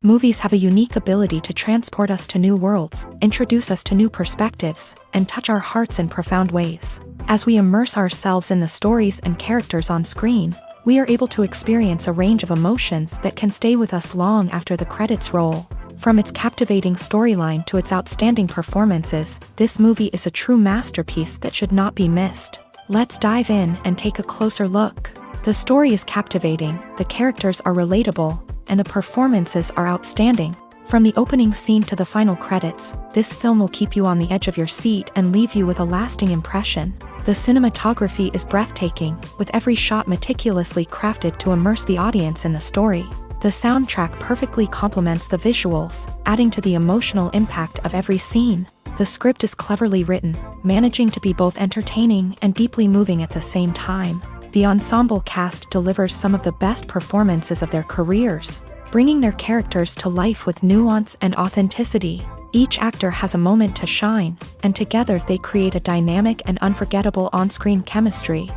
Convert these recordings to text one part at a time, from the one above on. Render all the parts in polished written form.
Movies have a unique ability to transport us to new worlds, introduce us to new perspectives, and touch our hearts in profound ways. As we immerse ourselves in the stories and characters on screen, we are able to experience a range of emotions that can stay with us long after the credits roll. From its captivating storyline to its outstanding performances, this movie is a true masterpiece that should not be missed. Let's dive in and take a closer look. The story is captivating, the characters are relatable, and the performances are outstanding. From the opening scene to the final credits, this film will keep you on the edge of your seat and leave you with a lasting impression. The cinematography is breathtaking, with every shot meticulously crafted to immerse the audience in the story. The soundtrack perfectly complements the visuals, adding to the emotional impact of every scene. The script is cleverly written, managing to be both entertaining and deeply moving at the same time. The ensemble cast delivers some of the best performances of their careers, bringing their characters to life with nuance and authenticity. Each actor has a moment to shine, and together they create a dynamic and unforgettable on-screen chemistry.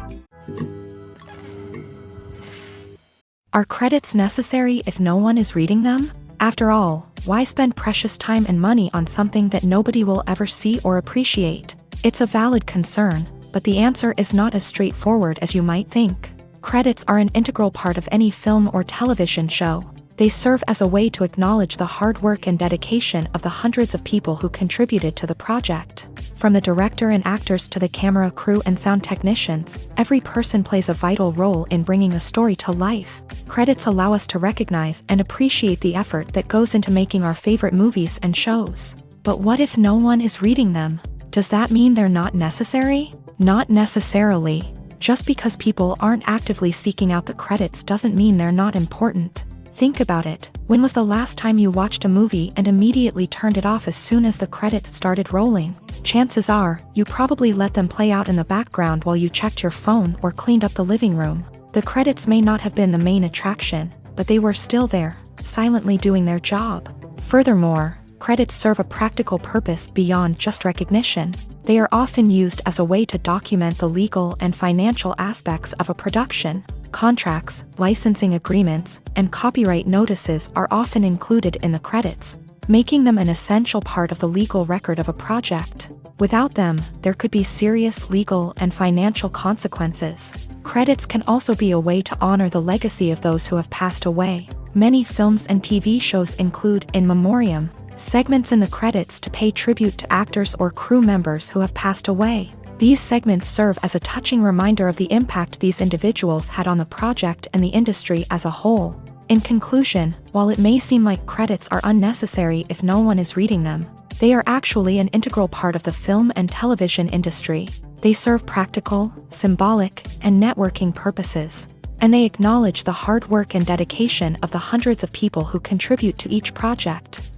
Are credits necessary if no one is reading them? After all, why spend precious time and money on something that nobody will ever see or appreciate? It's a valid concern, but the answer is not as straightforward as you might think. Credits are an integral part of any film or television show. They serve as a way to acknowledge the hard work and dedication of the hundreds of people who contributed to the project. From the director and actors to the camera crew and sound technicians, every person plays a vital role in bringing a story to life. Credits allow us to recognize and appreciate the effort that goes into making our favorite movies and shows. But what if no one is reading them? Does that mean they're not necessary? Not necessarily. Just because people aren't actively seeking out the credits doesn't mean they're not important. Think about it. When was the last time you watched a movie and immediately turned it off as soon as the credits started rolling? Chances are, you probably let them play out in the background while you checked your phone or cleaned up the living room. The credits may not have been the main attraction, but they were still there, silently doing their job. Furthermore, credits serve a practical purpose beyond just recognition. They are often used as a way to document the legal and financial aspects of a production. Contracts, licensing agreements, and copyright notices are often included in the credits, making them an essential part of the legal record of a project. Without them, there could be serious legal and financial consequences. Credits can also be a way to honor the legacy of those who have passed away. Many films and TV shows include in memoriam segments in the credits to pay tribute to actors or crew members who have passed away. These segments serve as a touching reminder of the impact these individuals had on the project and the industry as a whole. In conclusion, while it may seem like credits are unnecessary if no one is reading them, they are actually an integral part of the film and television industry. They serve practical, symbolic, and networking purposes, and they acknowledge the hard work and dedication of the hundreds of people who contribute to each project.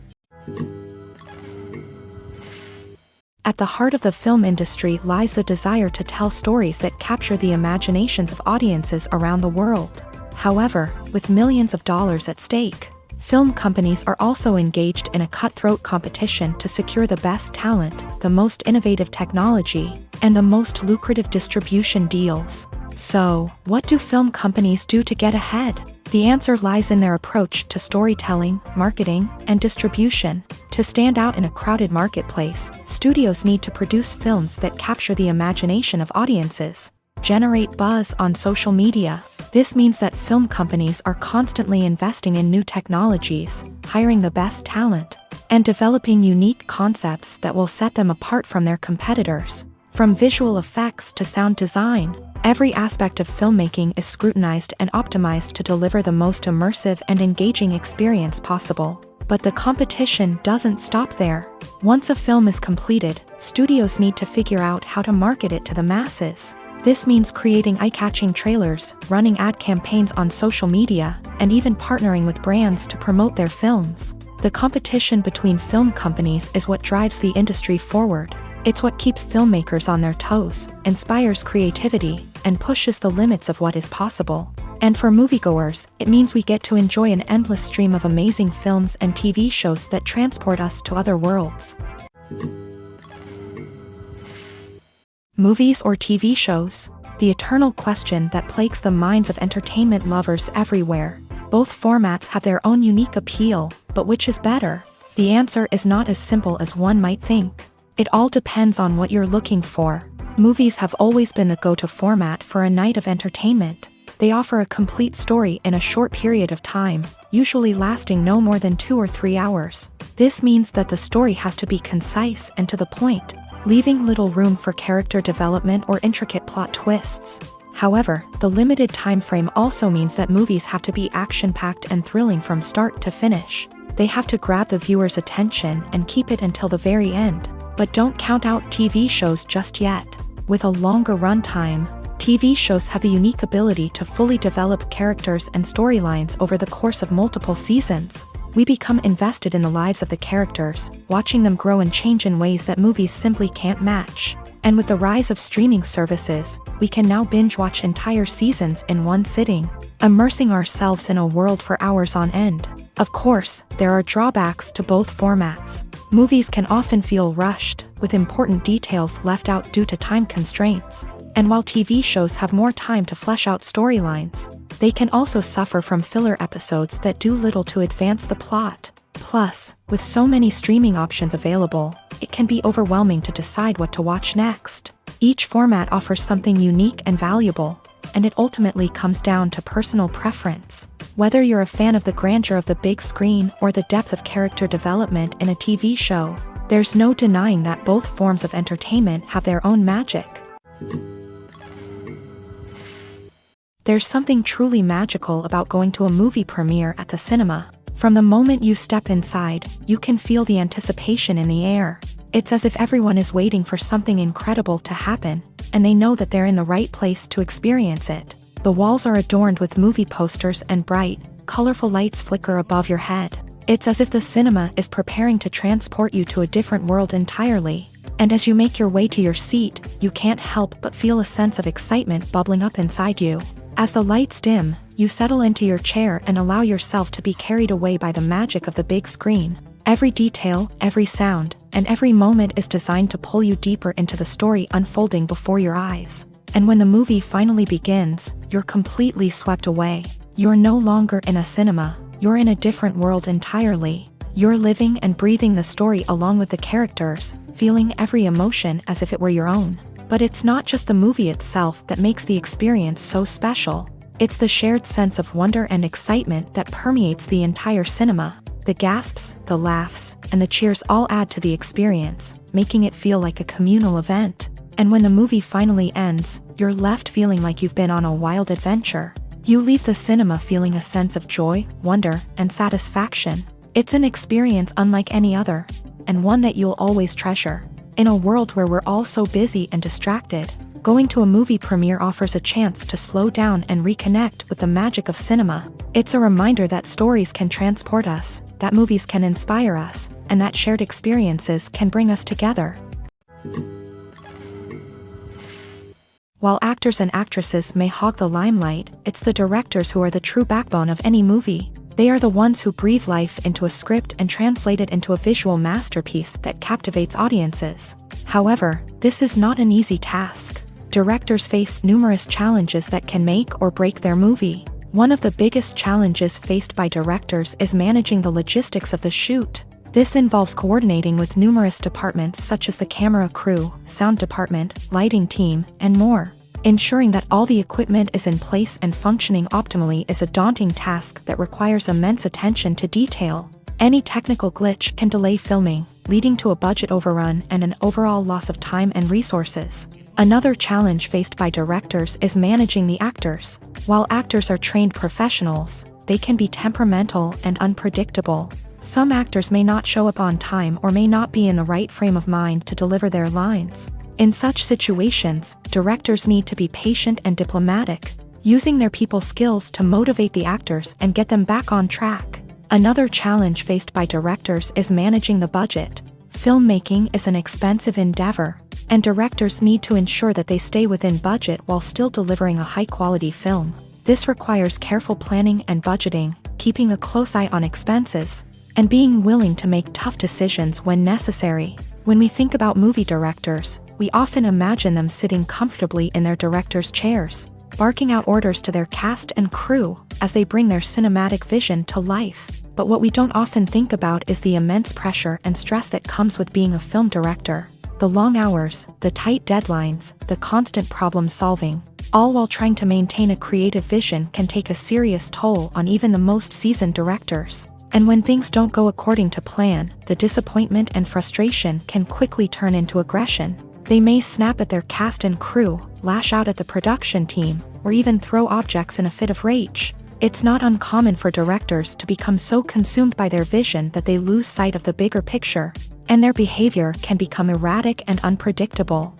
At the heart of the film industry lies the desire to tell stories that capture the imaginations of audiences around the world. However, with millions of dollars at stake, film companies are also engaged in a cutthroat competition to secure the best talent, the most innovative technology, and the most lucrative distribution deals. So, what do film companies do to get ahead? The answer lies in their approach to storytelling, marketing, and distribution. To stand out in a crowded marketplace, studios need to produce films that capture the imagination of audiences, generate buzz on social media. This means that film companies are constantly investing in new technologies, hiring the best talent, and developing unique concepts that will set them apart from their competitors. From visual effects to sound design, every aspect of filmmaking is scrutinized and optimized to deliver the most immersive and engaging experience possible. But the competition doesn't stop there. Once a film is completed, studios need to figure out how to market it to the masses. This means creating eye-catching trailers, running ad campaigns on social media, and even partnering with brands to promote their films. The competition between film companies is what drives the industry forward. It's what keeps filmmakers on their toes, inspires creativity, and pushes the limits of what is possible. And for moviegoers, it means we get to enjoy an endless stream of amazing films and TV shows that transport us to other worlds. Movies or TV shows? The eternal question that plagues the minds of entertainment lovers everywhere. Both formats have their own unique appeal, But which is better? The answer is not as simple as one might think. It all depends on what you're looking for. Movies have always been the go-to format for a night of entertainment. They offer a complete story in a short period of time, usually lasting no more than 2 or 3 hours. This means that the story has to be concise and to the point, leaving little room for character development or intricate plot twists. However, the limited time frame also means that movies have to be action-packed and thrilling from start to finish. They have to grab the viewer's attention and keep it until the very end. But don't count out TV shows just yet. With a longer runtime, TV shows have the unique ability to fully develop characters and storylines over the course of multiple seasons. We become invested in the lives of the characters, watching them grow and change in ways that movies simply can't match. And with the rise of streaming services, we can now binge-watch entire seasons in one sitting, immersing ourselves in a world for hours on end. Of course, there are drawbacks to both formats. Movies can often feel rushed, with important details left out due to time constraints. And while TV shows have more time to flesh out storylines, they can also suffer from filler episodes that do little to advance the plot. Plus, with so many streaming options available, it can be overwhelming to decide what to watch next. Each format offers something unique and valuable, and it ultimately comes down to personal preference. Whether you're a fan of the grandeur of the big screen or the depth of character development in a TV show, there's no denying that both forms of entertainment have their own magic. There's something truly magical about going to a movie premiere at the cinema. From the moment you step inside, you can feel the anticipation in the air. It's as if everyone is waiting for something incredible to happen, and they know that they're in the right place to experience it. The walls are adorned with movie posters and bright, colorful lights flicker above your head. It's as if the cinema is preparing to transport you to a different world entirely. And as you make your way to your seat, you can't help but feel a sense of excitement bubbling up inside you. As the lights dim, you settle into your chair and allow yourself to be carried away by the magic of the big screen. Every detail, every sound, and every moment is designed to pull you deeper into the story unfolding before your eyes. And when the movie finally begins, you're completely swept away. You're no longer in a cinema, you're in a different world entirely. You're living and breathing the story along with the characters, feeling every emotion as if it were your own. But it's not just the movie itself that makes the experience so special. It's the shared sense of wonder and excitement that permeates the entire cinema. The gasps, the laughs, and the cheers all add to the experience, making it feel like a communal event. And when the movie finally ends, you're left feeling like you've been on a wild adventure. You leave the cinema feeling a sense of joy, wonder, and satisfaction. It's an experience unlike any other, and one that you'll always treasure. In a world where we're all so busy and distracted, going to a movie premiere offers a chance to slow down and reconnect with the magic of cinema. It's a reminder that stories can transport us, that movies can inspire us, and that shared experiences can bring us together. While actors and actresses may hog the limelight, it's the directors who are the true backbone of any movie. They are the ones who breathe life into a script and translate it into a visual masterpiece that captivates audiences. However, this is not an easy task. Directors face numerous challenges that can make or break their movie. One of the biggest challenges faced by directors is managing the logistics of the shoot. This involves coordinating with numerous departments such as the camera crew, sound department, lighting team, and more. Ensuring that all the equipment is in place and functioning optimally is a daunting task that requires immense attention to detail. Any technical glitch can delay filming, leading to a budget overrun and an overall loss of time and resources. Another challenge faced by directors is managing the actors. While actors are trained professionals, they can be temperamental and unpredictable. Some actors may not show up on time or may not be in the right frame of mind to deliver their lines. In such situations, directors need to be patient and diplomatic, using their people skills to motivate the actors and get them back on track. Another challenge faced by directors is managing the budget. Filmmaking is an expensive endeavor, and directors need to ensure that they stay within budget while still delivering a high-quality film. This requires careful planning and budgeting, keeping a close eye on expenses, and being willing to make tough decisions when necessary. When we think about movie directors, we often imagine them sitting comfortably in their director's chairs, barking out orders to their cast and crew as they bring their cinematic vision to life. but what we don't often think about is the immense pressure and stress that comes with being a film director. The long hours, the tight deadlines, the constant problem solving, all while trying to maintain a creative vision can take a serious toll on even the most seasoned directors. And when things don't go according to plan, the disappointment and frustration can quickly turn into aggression. They may snap at their cast and crew, lash out at the production team, or even throw objects in a fit of rage. It's not uncommon for directors to become so consumed by their vision that they lose sight of the bigger picture, and their behavior can become erratic and unpredictable.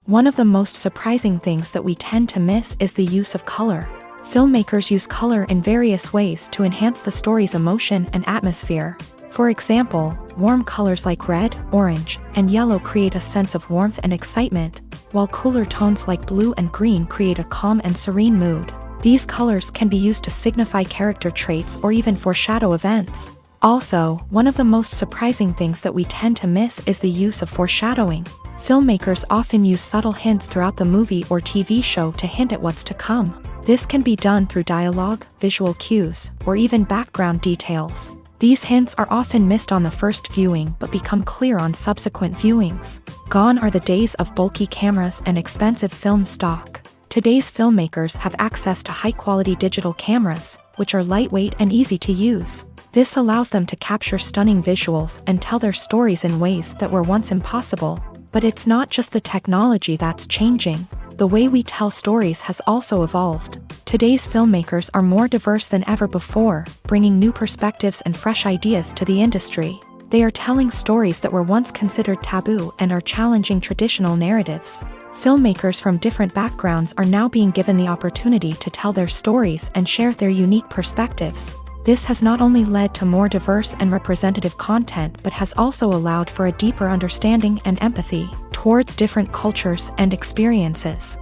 One of the most surprising things that we tend to miss is the use of color. Filmmakers use color in various ways to enhance the story's emotion and atmosphere. For example, warm colors like red, orange, and yellow create a sense of warmth and excitement, while cooler tones like blue and green create a calm and serene mood. These colors can be used to signify character traits or even foreshadow events. Also, one of the most surprising things that we tend to miss is the use of foreshadowing. Filmmakers often use subtle hints throughout the movie or TV show to hint at what's to come. This can be done through dialogue, visual cues, or even background details. These hints are often missed on the first viewing but become clear on subsequent viewings. Gone are the days of bulky cameras and expensive film stock. Today's filmmakers have access to high-quality digital cameras, which are lightweight and easy to use. This allows them to capture stunning visuals and tell their stories in ways that were once impossible. But it's not just the technology that's changing. The way we tell stories has also evolved. Today's filmmakers are more diverse than ever before, bringing new perspectives and fresh ideas to the industry. They are telling stories that were once considered taboo and are challenging traditional narratives. Filmmakers from different backgrounds are now being given the opportunity to tell their stories and share their unique perspectives. This has not only led to more diverse and representative content but has also allowed for a deeper understanding and empathy towards different cultures and experiences.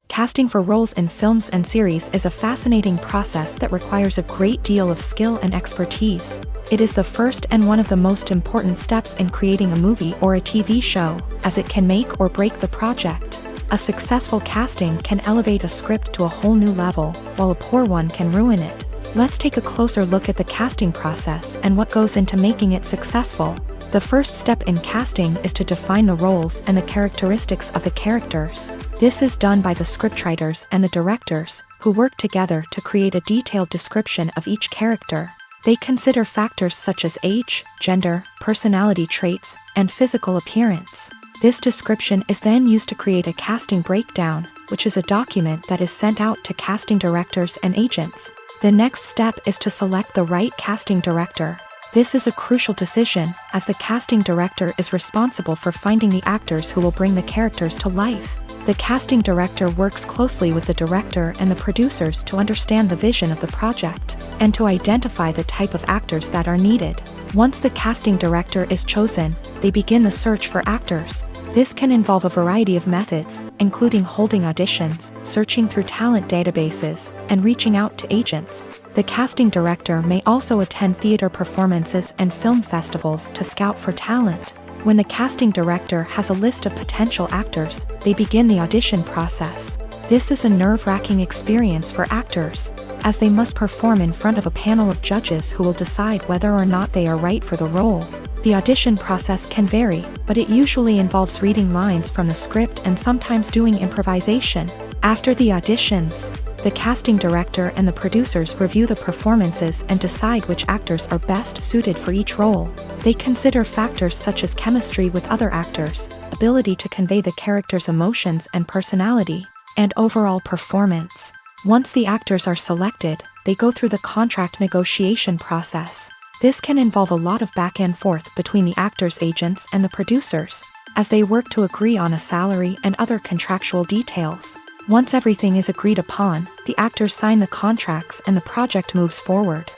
Casting for roles in films and series is a fascinating process that requires a great deal of skill and expertise. It is the first and one of the most important steps in creating a movie or a TV show, as it can make or break the project. A successful casting can elevate a script to a whole new level, while a poor one can ruin it. Let's take a closer look at the casting process and what goes into making it successful. The first step in casting is to define the roles and the characteristics of the characters. This is done by the scriptwriters and the directors, who work together to create a detailed description of each character. They consider factors such as age, gender, personality traits, and physical appearance. This description is then used to create a casting breakdown, which is a document that is sent out to casting directors and agents. The next step is to select the right casting director. This is a crucial decision, as the casting director is responsible for finding the actors who will bring the characters to life. The casting director works closely with the director and the producers to understand the vision of the project, and to identify the type of actors that are needed. Once the casting director is chosen, they begin the search for actors. This can involve a variety of methods, including holding auditions, searching through talent databases, and reaching out to agents. The casting director may also attend theater performances and film festivals to scout for talent. When the casting director has a list of potential actors, they begin the audition process. This is a nerve-wracking experience for actors, as they must perform in front of a panel of judges who will decide whether or not they are right for the role. The audition process can vary, but it usually involves reading lines from the script and sometimes doing improvisation. After the auditions, the casting director and the producers review the performances and decide which actors are best suited for each role. They consider factors such as chemistry with other actors, ability to convey the character's emotions and personality, and overall performance. Once the actors are selected, they go through the contract negotiation process. This can involve a lot of back and forth between the actors' agents and the producers, as they work to agree on a salary and other contractual details. Once everything is agreed upon, the actors sign the contracts and the project moves forward.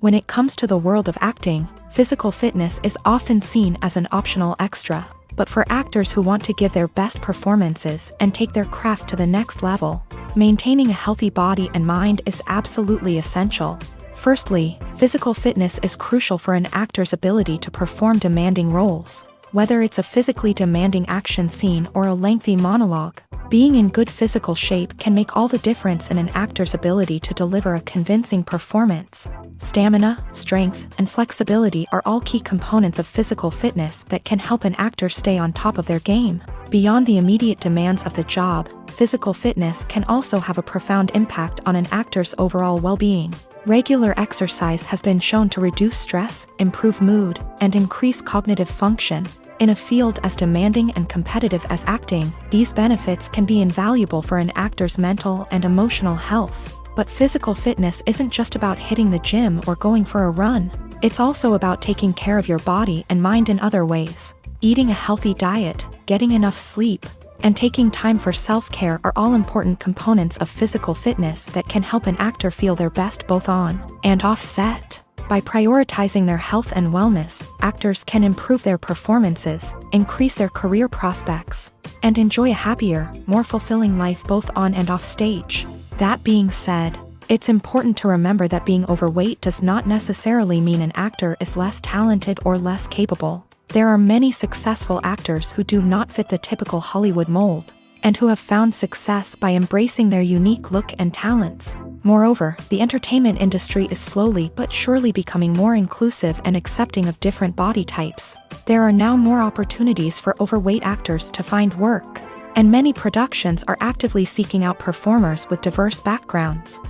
When it comes to the world of acting, physical fitness is often seen as an optional extra. But for actors who want to give their best performances and take their craft to the next level, maintaining a healthy body and mind is absolutely essential. Firstly, physical fitness is crucial for an actor's ability to perform demanding roles. Whether it's a physically demanding action scene or a lengthy monologue, being in good physical shape can make all the difference in an actor's ability to deliver a convincing performance. Stamina, strength, and flexibility are all key components of physical fitness that can help an actor stay on top of their game. Beyond the immediate demands of the job, physical fitness can also have a profound impact on an actor's overall well-being. Regular exercise has been shown to reduce stress, improve mood, and increase cognitive function. In a field as demanding and competitive as acting, these benefits can be invaluable for an actor's mental and emotional health. But physical fitness isn't just about hitting the gym or going for a run. It's also about taking care of your body and mind in other ways. Eating a healthy diet, getting enough sleep, and taking time for self-care are all important components of physical fitness that can help an actor feel their best both on and off set. By prioritizing their health and wellness, actors can improve their performances, increase their career prospects, and enjoy a happier, more fulfilling life both on and off stage. That being said, it's important to remember that being overweight does not necessarily mean an actor is less talented or less capable. There are many successful actors who do not fit the typical Hollywood mold, and who have found success by embracing their unique look and talents. Moreover, the entertainment industry is slowly but surely becoming more inclusive and accepting of different body types. There are now more opportunities for overweight actors to find work, and many productions are actively seeking out performers with diverse backgrounds.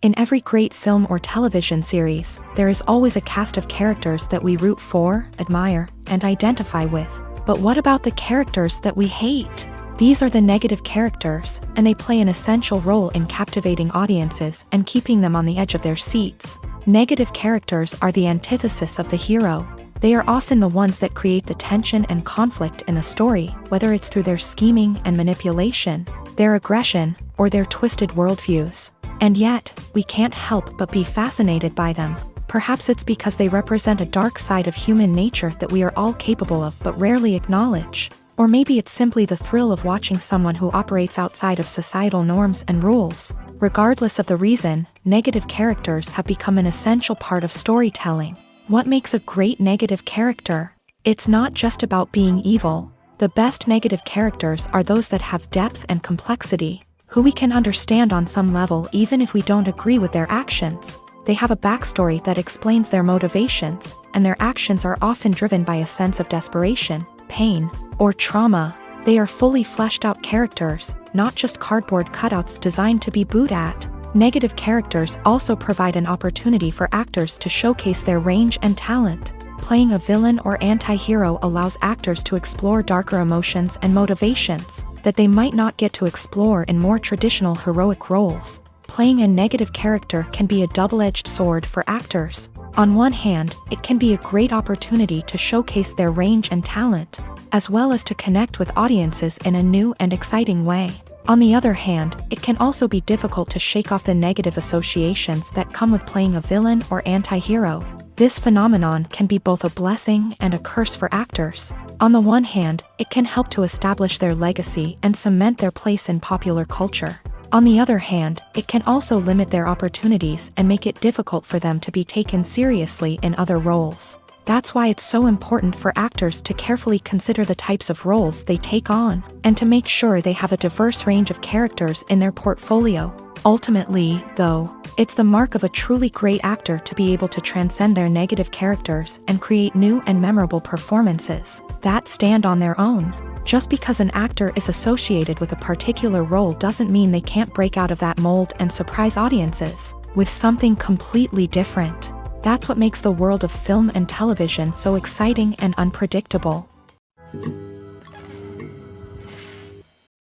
In every great film or television series, there is always a cast of characters that we root for, admire, and identify with. But what about the characters that we hate? These are the negative characters, and they play an essential role in captivating audiences and keeping them on the edge of their seats. Negative characters are the antithesis of the hero. They are often the ones that create the tension and conflict in the story, whether it's through their scheming and manipulation, their aggression, or their twisted worldviews. And yet, we can't help but be fascinated by them. Perhaps it's because they represent a dark side of human nature that we are all capable of but rarely acknowledge. Or maybe it's simply the thrill of watching someone who operates outside of societal norms and rules. Regardless of the reason, negative characters have become an essential part of storytelling. What makes a great negative character? It's not just about being evil. The best negative characters are those that have depth and complexity, who we can understand on some level even if we don't agree with their actions. They have a backstory that explains their motivations, and their actions are often driven by a sense of desperation, pain, or trauma. They are fully fleshed out characters, not just cardboard cutouts designed to be booed at. Negative characters also provide an opportunity for actors to showcase their range and talent. Playing a villain or anti-hero allows actors to explore darker emotions and motivations that they might not get to explore in more traditional heroic roles. Playing a negative character can be a double-edged sword for actors. On one hand, it can be a great opportunity to showcase their range and talent, as well as to connect with audiences in a new and exciting way. On the other hand, it can also be difficult to shake off the negative associations that come with playing a villain or anti-hero. This phenomenon can be both a blessing and a curse for actors. On the one hand, it can help to establish their legacy and cement their place in popular culture. On the other hand, it can also limit their opportunities and make it difficult for them to be taken seriously in other roles. That's why it's so important for actors to carefully consider the types of roles they take on, and to make sure they have a diverse range of characters in their portfolio. Ultimately, though, it's the mark of a truly great actor to be able to transcend their negative characters and create new and memorable performances that stand on their own. Just because an actor is associated with a particular role doesn't mean they can't break out of that mold and surprise audiences with something completely different. That's what makes the world of film and television so exciting and unpredictable.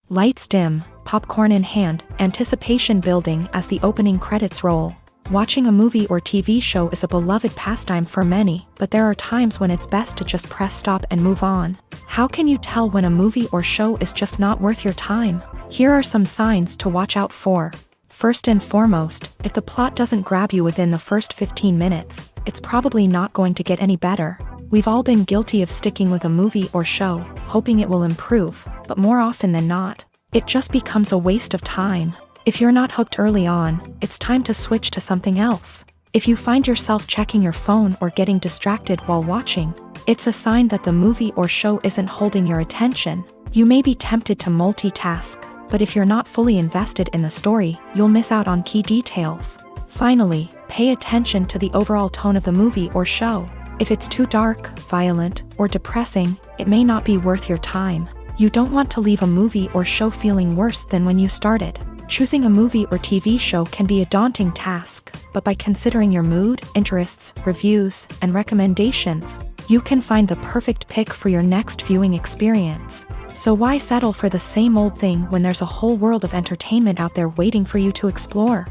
Lights dim, popcorn in hand, anticipation building as the opening credits roll. Watching a movie or TV show is a beloved pastime for many, but there are times when it's best to just press stop and move on. How can you tell when a movie or show is just not worth your time? Here are some signs to watch out for. First and foremost, if the plot doesn't grab you within the first 15 minutes, it's probably not going to get any better. We've all been guilty of sticking with a movie or show, hoping it will improve, but more often than not, it just becomes a waste of time. If you're not hooked early on, it's time to switch to something else. If you find yourself checking your phone or getting distracted while watching, it's a sign that the movie or show isn't holding your attention. You may be tempted to multitask, but if you're not fully invested in the story, you'll miss out on key details. Finally, pay attention to the overall tone of the movie or show. If it's too dark, violent, or depressing, it may not be worth your time. You don't want to leave a movie or show feeling worse than when you started. Choosing a movie or TV show can be a daunting task, but by considering your mood, interests, reviews, and recommendations, you can find the perfect pick for your next viewing experience. So why settle for the same old thing when there's a whole world of entertainment out there waiting for you to explore?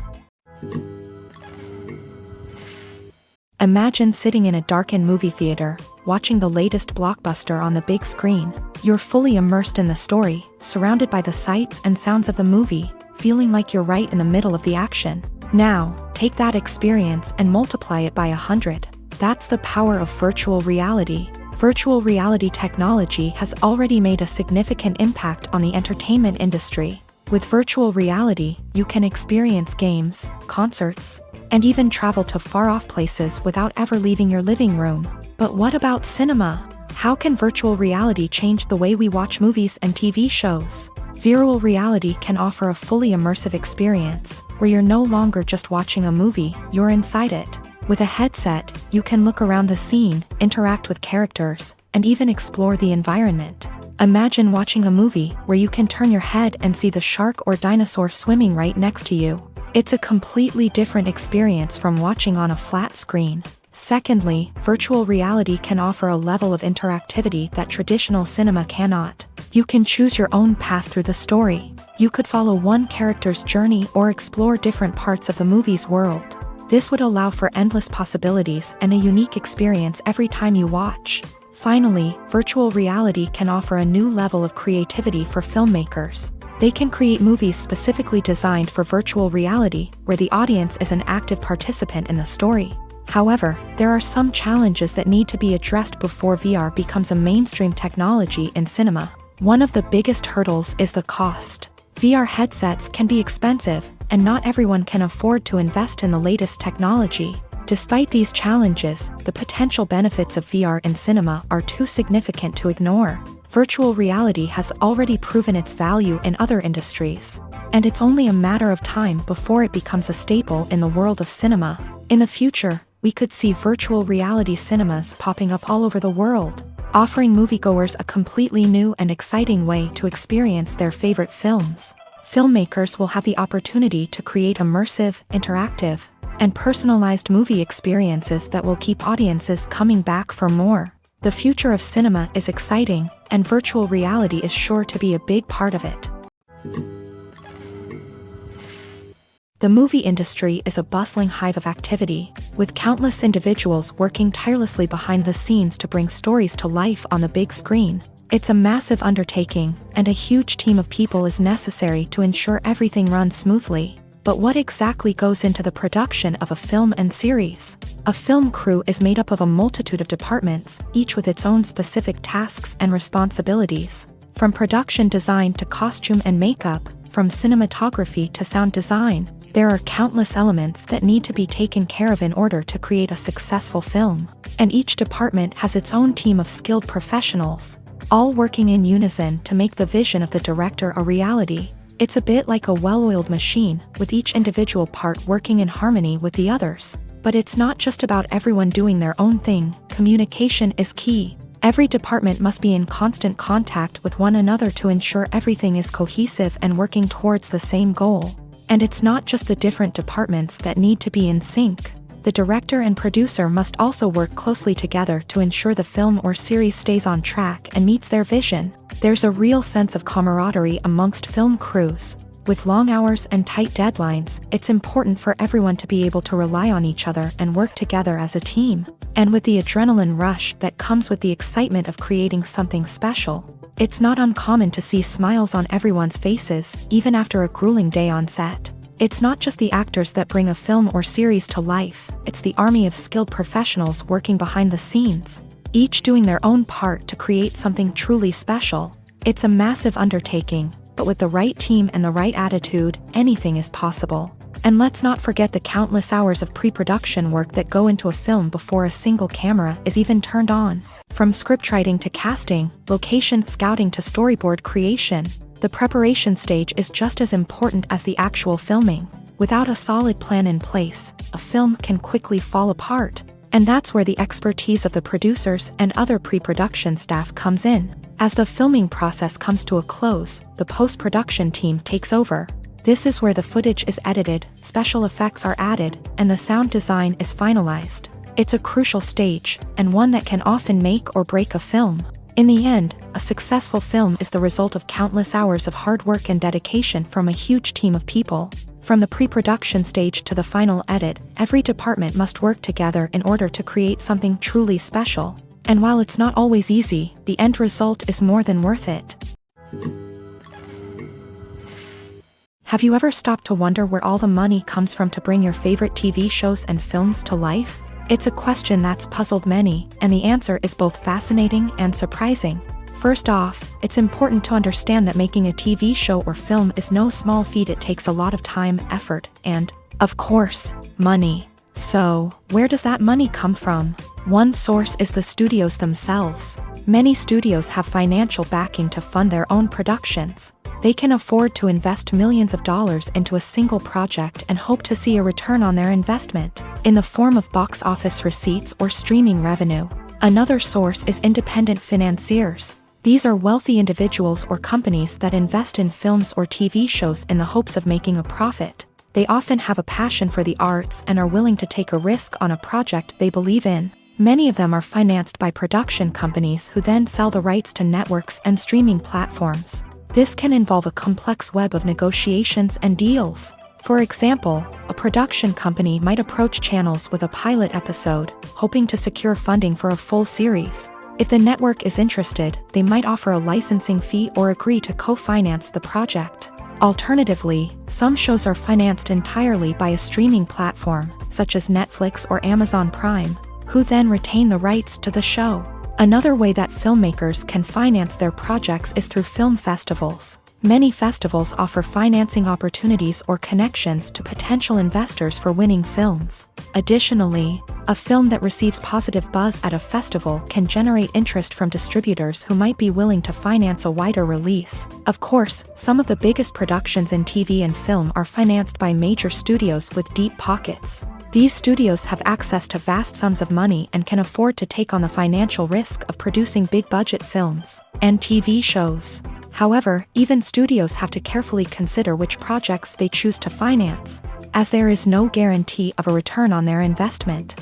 Imagine sitting in a darkened movie theater, watching the latest blockbuster on the big screen. You're fully immersed in the story, surrounded by the sights and sounds of the movie, feeling like you're right in the middle of the action. Now, take that experience and multiply it by 100. That's the power of virtual reality. Virtual reality technology has already made a significant impact on the entertainment industry. With virtual reality, you can experience games, concerts, and even travel to far-off places without ever leaving your living room. But what about cinema? How can virtual reality change the way we watch movies and TV shows? Virtual reality can offer a fully immersive experience, where you're no longer just watching a movie, you're inside it. With a headset, you can look around the scene, interact with characters, and even explore the environment. Imagine watching a movie where you can turn your head and see the shark or dinosaur swimming right next to you. It's a completely different experience from watching on a flat screen. Secondly, virtual reality can offer a level of interactivity that traditional cinema cannot. You can choose your own path through the story. You could follow one character's journey or explore different parts of the movie's world. This would allow for endless possibilities and a unique experience every time you watch. Finally, virtual reality can offer a new level of creativity for filmmakers. They can create movies specifically designed for virtual reality, where the audience is an active participant in the story. However, there are some challenges that need to be addressed before VR becomes a mainstream technology in cinema. One of the biggest hurdles is the cost. VR headsets can be expensive, and not everyone can afford to invest in the latest technology. Despite these challenges, the potential benefits of VR in cinema are too significant to ignore. Virtual reality has already proven its value in other industries, and it's only a matter of time before it becomes a staple in the world of cinema. In the future, we could see virtual reality cinemas popping up all over the world, offering moviegoers a completely new and exciting way to experience their favorite films. Filmmakers will have the opportunity to create immersive, interactive, and personalized movie experiences that will keep audiences coming back for more. The future of cinema is exciting, and virtual reality is sure to be a big part of it. The movie industry is a bustling hive of activity, with countless individuals working tirelessly behind the scenes to bring stories to life on the big screen. It's a massive undertaking, and a huge team of people is necessary to ensure everything runs smoothly. But what exactly goes into the production of a film and series? A film crew is made up of a multitude of departments, each with its own specific tasks and responsibilities. From production design to costume and makeup, from cinematography to sound design, there are countless elements that need to be taken care of in order to create a successful film. And each department has its own team of skilled professionals, all working in unison to make the vision of the director a reality. It's a bit like a well-oiled machine, with each individual part working in harmony with the others. But it's not just about everyone doing their own thing. Communication is key. Every department must be in constant contact with one another to ensure everything is cohesive and working towards the same goal. And it's not just the different departments that need to be in sync. The director and producer must also work closely together to ensure the film or series stays on track and meets their vision. There's a real sense of camaraderie amongst film crews. With long hours and tight deadlines, it's important for everyone to be able to rely on each other and work together as a team. And with the adrenaline rush that comes with the excitement of creating something special, it's not uncommon to see smiles on everyone's faces, even after a grueling day on set. It's not just the actors that bring a film or series to life, it's the army of skilled professionals working behind the scenes, each doing their own part to create something truly special. It's a massive undertaking, but with the right team and the right attitude, anything is possible. And let's not forget the countless hours of pre-production work that go into a film before a single camera is even turned on. From scriptwriting to casting, location scouting to storyboard creation, the preparation stage is just as important as the actual filming. Without a solid plan in place, a film can quickly fall apart. And that's where the expertise of the producers and other pre-production staff comes in. As the filming process comes to a close, the post-production team takes over. This is where the footage is edited, special effects are added, and the sound design is finalized. It's a crucial stage, and one that can often make or break a film. In the end, a successful film is the result of countless hours of hard work and dedication from a huge team of people. From the pre-production stage to the final edit, every department must work together in order to create something truly special. And while it's not always easy, the end result is more than worth it. Have you ever stopped to wonder where all the money comes from to bring your favorite TV shows and films to life? It's a question that's puzzled many, and the answer is both fascinating and surprising. First off, it's important to understand that making a TV show or film is no small feat. It takes a lot of time, effort, and, of course, money. So, where does that money come from? One source is the studios themselves. Many studios have financial backing to fund their own productions. They can afford to invest millions of dollars into a single project and hope to see a return on their investment, in the form of box office receipts or streaming revenue. Another source is independent financiers. These are wealthy individuals or companies that invest in films or TV shows in the hopes of making a profit. They often have a passion for the arts and are willing to take a risk on a project they believe in. Many of them are financed by production companies who then sell the rights to networks and streaming platforms. This can involve a complex web of negotiations and deals. For example, a production company might approach channels with a pilot episode, hoping to secure funding for a full series. If the network is interested, they might offer a licensing fee or agree to co-finance the project. Alternatively, some shows are financed entirely by a streaming platform, such as Netflix or Amazon Prime, who then retain the rights to the show. Another way that filmmakers can finance their projects is through film festivals. Many festivals offer financing opportunities or connections to potential investors for winning films. Additionally, a film that receives positive buzz at a festival can generate interest from distributors who might be willing to finance a wider release. Of course, some of the biggest productions in TV and film are financed by major studios with deep pockets. These studios have access to vast sums of money and can afford to take on the financial risk of producing big-budget films and TV shows. However, even studios have to carefully consider which projects they choose to finance, as there is no guarantee of a return on their investment.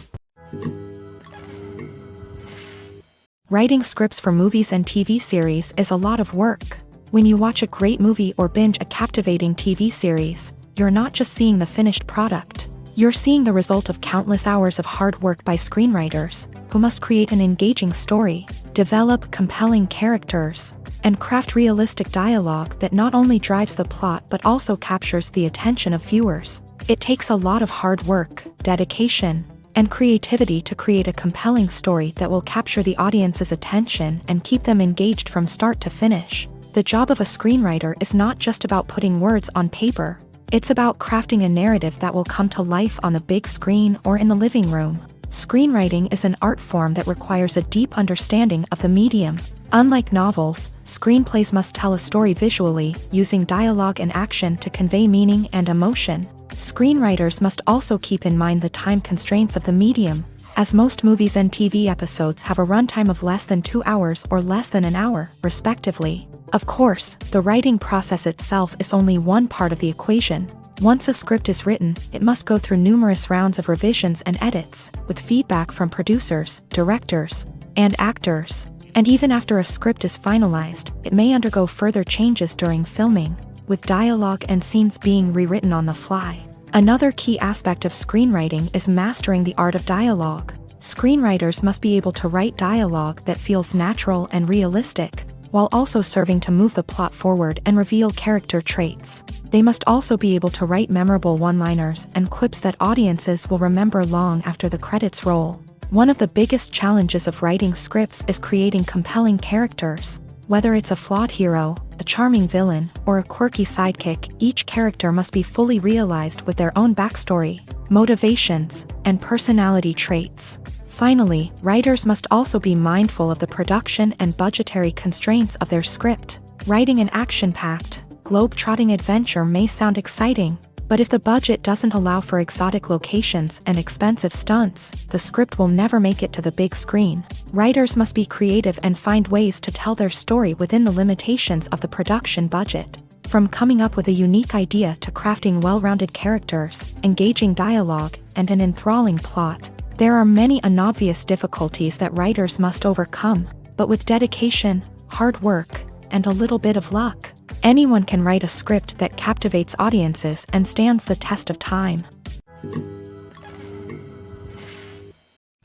Writing scripts for movies and TV series is a lot of work. When you watch a great movie or binge a captivating TV series, you're not just seeing the finished product. You're seeing the result of countless hours of hard work by screenwriters, who must create an engaging story, develop compelling characters, and craft realistic dialogue that not only drives the plot but also captures the attention of viewers. It takes a lot of hard work, dedication, and creativity to create a compelling story that will capture the audience's attention and keep them engaged from start to finish. The job of a screenwriter is not just about putting words on paper. It's about crafting a narrative that will come to life on the big screen or in the living room. Screenwriting is an art form that requires a deep understanding of the medium. Unlike novels, screenplays must tell a story visually, using dialogue and action to convey meaning and emotion. Screenwriters must also keep in mind the time constraints of the medium, as most movies and TV episodes have a runtime of less than 2 hours or less than an hour, respectively. Of course, the writing process itself is only one part of the equation. Once a script is written, it must go through numerous rounds of revisions and edits, with feedback from producers, directors, and actors. And even after a script is finalized, it may undergo further changes during filming, with dialogue and scenes being rewritten on the fly. Another key aspect of screenwriting is mastering the art of dialogue. Screenwriters must be able to write dialogue that feels natural and realistic, while also serving to move the plot forward and reveal character traits. They must also be able to write memorable one-liners and quips that audiences will remember long after the credits roll. One of the biggest challenges of writing scripts is creating compelling characters. Whether it's a flawed hero, a charming villain, or a quirky sidekick, each character must be fully realized with their own backstory, motivations, and personality traits. Finally, writers must also be mindful of the production and budgetary constraints of their script. Writing an action-packed, globe-trotting adventure may sound exciting, but if the budget doesn't allow for exotic locations and expensive stunts, the script will never make it to the big screen. Writers must be creative and find ways to tell their story within the limitations of the production budget. From coming up with a unique idea to crafting well-rounded characters, engaging dialogue, and an enthralling plot, there are many unobvious difficulties that writers must overcome, but with dedication, hard work, and a little bit of luck, anyone can write a script that captivates audiences and stands the test of time.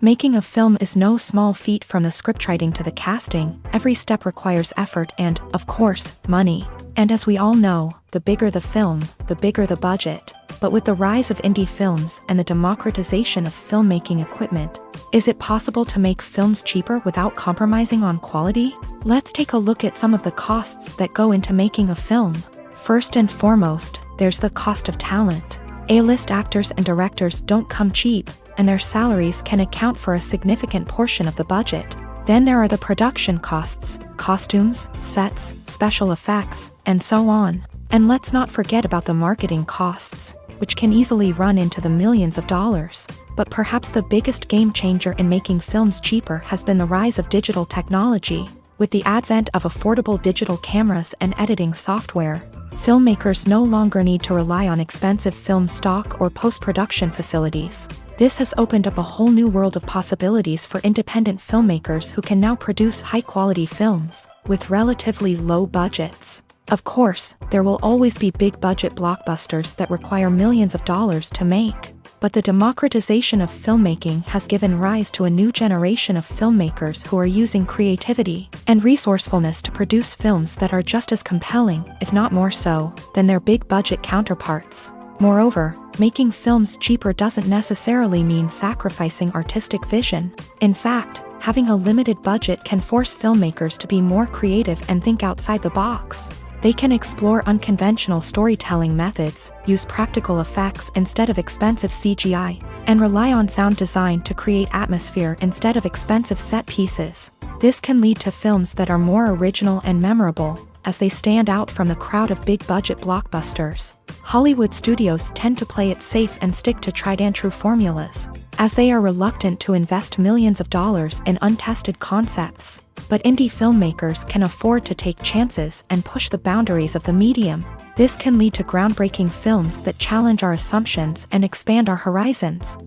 Making a film is no small feat. From the scriptwriting to the casting, every step requires effort and, of course, money. And as we all know, the bigger the film, the bigger the budget. But with the rise of indie films and the democratization of filmmaking equipment, is it possible to make films cheaper without compromising on quality? Let's take a look at some of the costs that go into making a film. First and foremost, there's the cost of talent. A-list actors and directors don't come cheap, and their salaries can account for a significant portion of the budget. Then there are the production costs, costumes, sets, special effects, and so on. And let's not forget about the marketing costs, which can easily run into the millions of dollars. But perhaps the biggest game changer in making films cheaper has been the rise of digital technology. With the advent of affordable digital cameras and editing software, filmmakers no longer need to rely on expensive film stock or post-production facilities. This has opened up a whole new world of possibilities for independent filmmakers who can now produce high-quality films with relatively low budgets. Of course, there will always be big-budget blockbusters that require millions of dollars to make. But the democratization of filmmaking has given rise to a new generation of filmmakers who are using creativity and resourcefulness to produce films that are just as compelling, if not more so, than their big-budget counterparts. Moreover, making films cheaper doesn't necessarily mean sacrificing artistic vision. In fact, having a limited budget can force filmmakers to be more creative and think outside the box. They can explore unconventional storytelling methods, use practical effects instead of expensive CGI, and rely on sound design to create atmosphere instead of expensive set pieces. This can lead to films that are more original and memorable, as they stand out from the crowd of big-budget blockbusters. Hollywood studios tend to play it safe and stick to tried-and-true formulas, as they are reluctant to invest millions of dollars in untested concepts. But indie filmmakers can afford to take chances and push the boundaries of the medium. This can lead to groundbreaking films that challenge our assumptions and expand our horizons.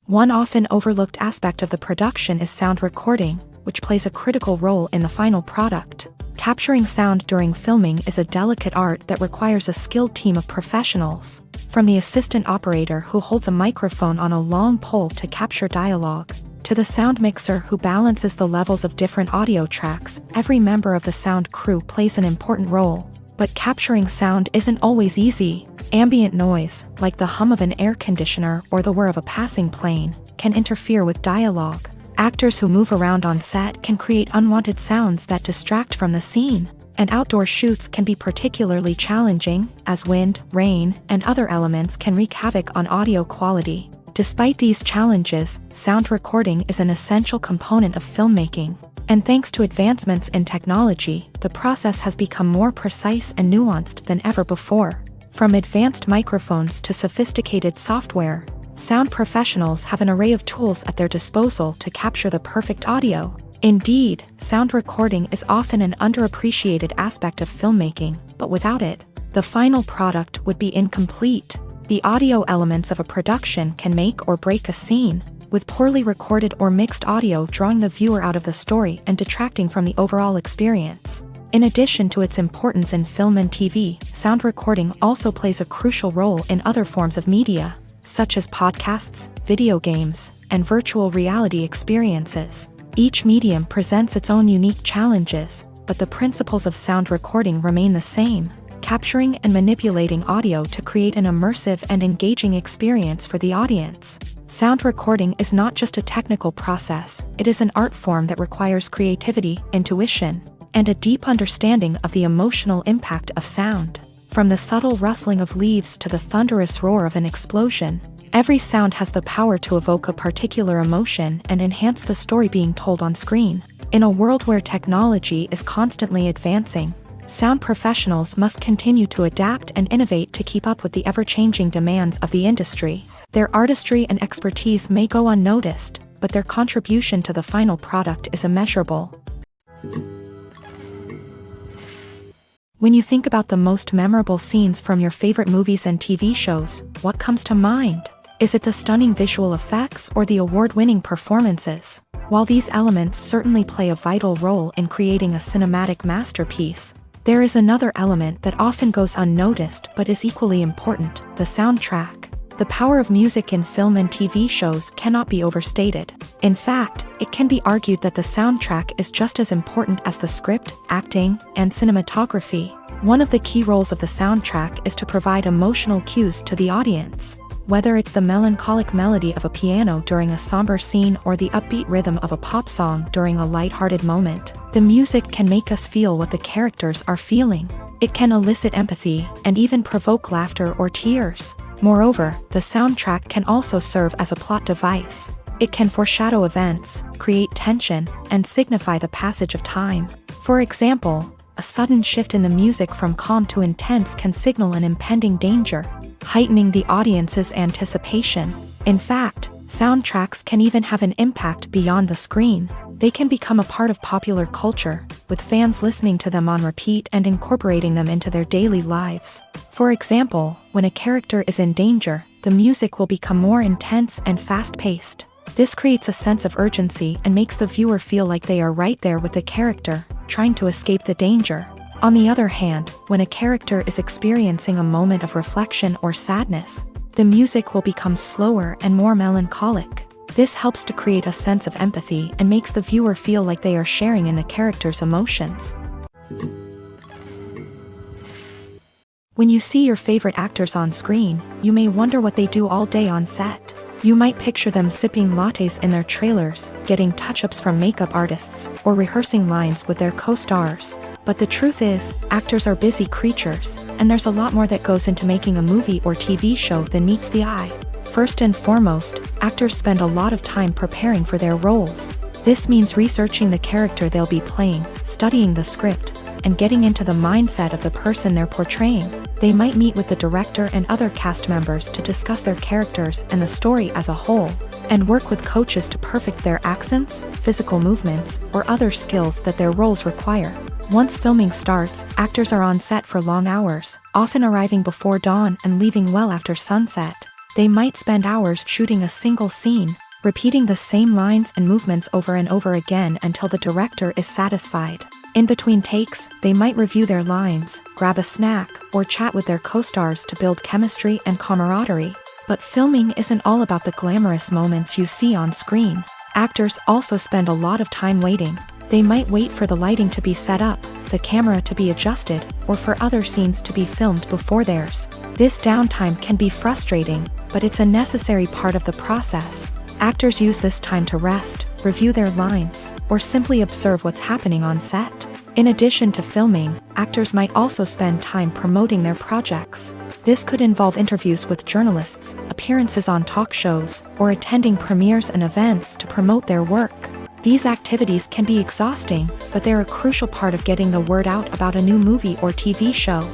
One often overlooked aspect of the production is sound recording, which plays a critical role in the final product. Capturing sound during filming is a delicate art that requires a skilled team of professionals. From the assistant operator who holds a microphone on a long pole to capture dialogue, to the sound mixer who balances the levels of different audio tracks, every member of the sound crew plays an important role. But capturing sound isn't always easy. Ambient noise, like the hum of an air conditioner or the whir of a passing plane, can interfere with dialogue. Actors who move around on set can create unwanted sounds that distract from the scene. And outdoor shoots can be particularly challenging, as wind, rain, and other elements can wreak havoc on audio quality. Despite these challenges, sound recording is an essential component of filmmaking. And thanks to advancements in technology, the process has become more precise and nuanced than ever before. From advanced microphones to sophisticated software, sound professionals have an array of tools at their disposal to capture the perfect audio. Indeed, sound recording is often an underappreciated aspect of filmmaking, but without it, the final product would be incomplete. The audio elements of a production can make or break a scene, with poorly recorded or mixed audio drawing the viewer out of the story and detracting from the overall experience. In addition to its importance in film and TV, sound recording also plays a crucial role in other forms of media, such as podcasts, video games, and virtual reality experiences. Each medium presents its own unique challenges, but the principles of sound recording remain the same. capturing and manipulating audio to create an immersive and engaging experience for the audience. Sound recording is not just a technical process, it is an art form that requires creativity, intuition, and a deep understanding of the emotional impact of sound. From the subtle rustling of leaves to the thunderous roar of an explosion, every sound has the power to evoke a particular emotion and enhance the story being told on screen. In a world where technology is constantly advancing, sound professionals must continue to adapt and innovate to keep up with the ever-changing demands of the industry. Their artistry and expertise may go unnoticed, but their contribution to the final product is immeasurable. When you think about the most memorable scenes from your favorite movies and TV shows, what comes to mind? Is it the stunning visual effects or the award-winning performances? While these elements certainly play a vital role in creating a cinematic masterpiece, there is another element that often goes unnoticed but is equally important: the soundtrack. The power of music in film and TV shows cannot be overstated. In fact, it can be argued that the soundtrack is just as important as the script, acting, and cinematography. One of the key roles of the soundtrack is to provide emotional cues to the audience. Whether it's the melancholic melody of a piano during a somber scene or the upbeat rhythm of a pop song during a light-hearted moment, the music can make us feel what the characters are feeling. It can elicit empathy and even provoke laughter or tears. Moreover, the soundtrack can also serve as a plot device. It can foreshadow events, create tension, and signify the passage of time. For example, a sudden shift in the music from calm to intense can signal an impending danger, heightening the audience's anticipation. In fact, soundtracks can even have an impact beyond the screen. They can become a part of popular culture, with fans listening to them on repeat and incorporating them into their daily lives. For example, when a character is in danger, the music will become more intense and fast-paced. This creates a sense of urgency and makes the viewer feel like they are right there with the character, trying to escape the danger. On the other hand, when a character is experiencing a moment of reflection or sadness, the music will become slower and more melancholic. This helps to create a sense of empathy and makes the viewer feel like they are sharing in the character's emotions. When you see your favorite actors on screen, you may wonder what they do all day on set. You might picture them sipping lattes in their trailers, getting touch-ups from makeup artists, or rehearsing lines with their co-stars. But the truth is, actors are busy creatures, and there's a lot more that goes into making a movie or TV show than meets the eye. First and foremost, actors spend a lot of time preparing for their roles. This means researching the character they'll be playing, studying the script, and getting into the mindset of the person they're portraying. They might meet with the director and other cast members to discuss their characters and the story as a whole, and work with coaches to perfect their accents, physical movements, or other skills that their roles require. Once filming starts, actors are on set for long hours, often arriving before dawn and leaving well after sunset. They might spend hours shooting a single scene, repeating the same lines and movements over and over again until the director is satisfied. In between takes, they might review their lines, grab a snack, or chat with their co-stars to build chemistry and camaraderie. But filming isn't all about the glamorous moments you see on screen. Actors also spend a lot of time waiting. They might wait for the lighting to be set up, the camera to be adjusted, or for other scenes to be filmed before theirs. This downtime can be frustrating, but it's a necessary part of the process. Actors use this time to rest, review their lines, or simply observe what's happening on set. In addition to filming, actors might also spend time promoting their projects. This could involve interviews with journalists, appearances on talk shows, or attending premieres and events to promote their work. These activities can be exhausting, but they're a crucial part of getting the word out about a new movie or TV show.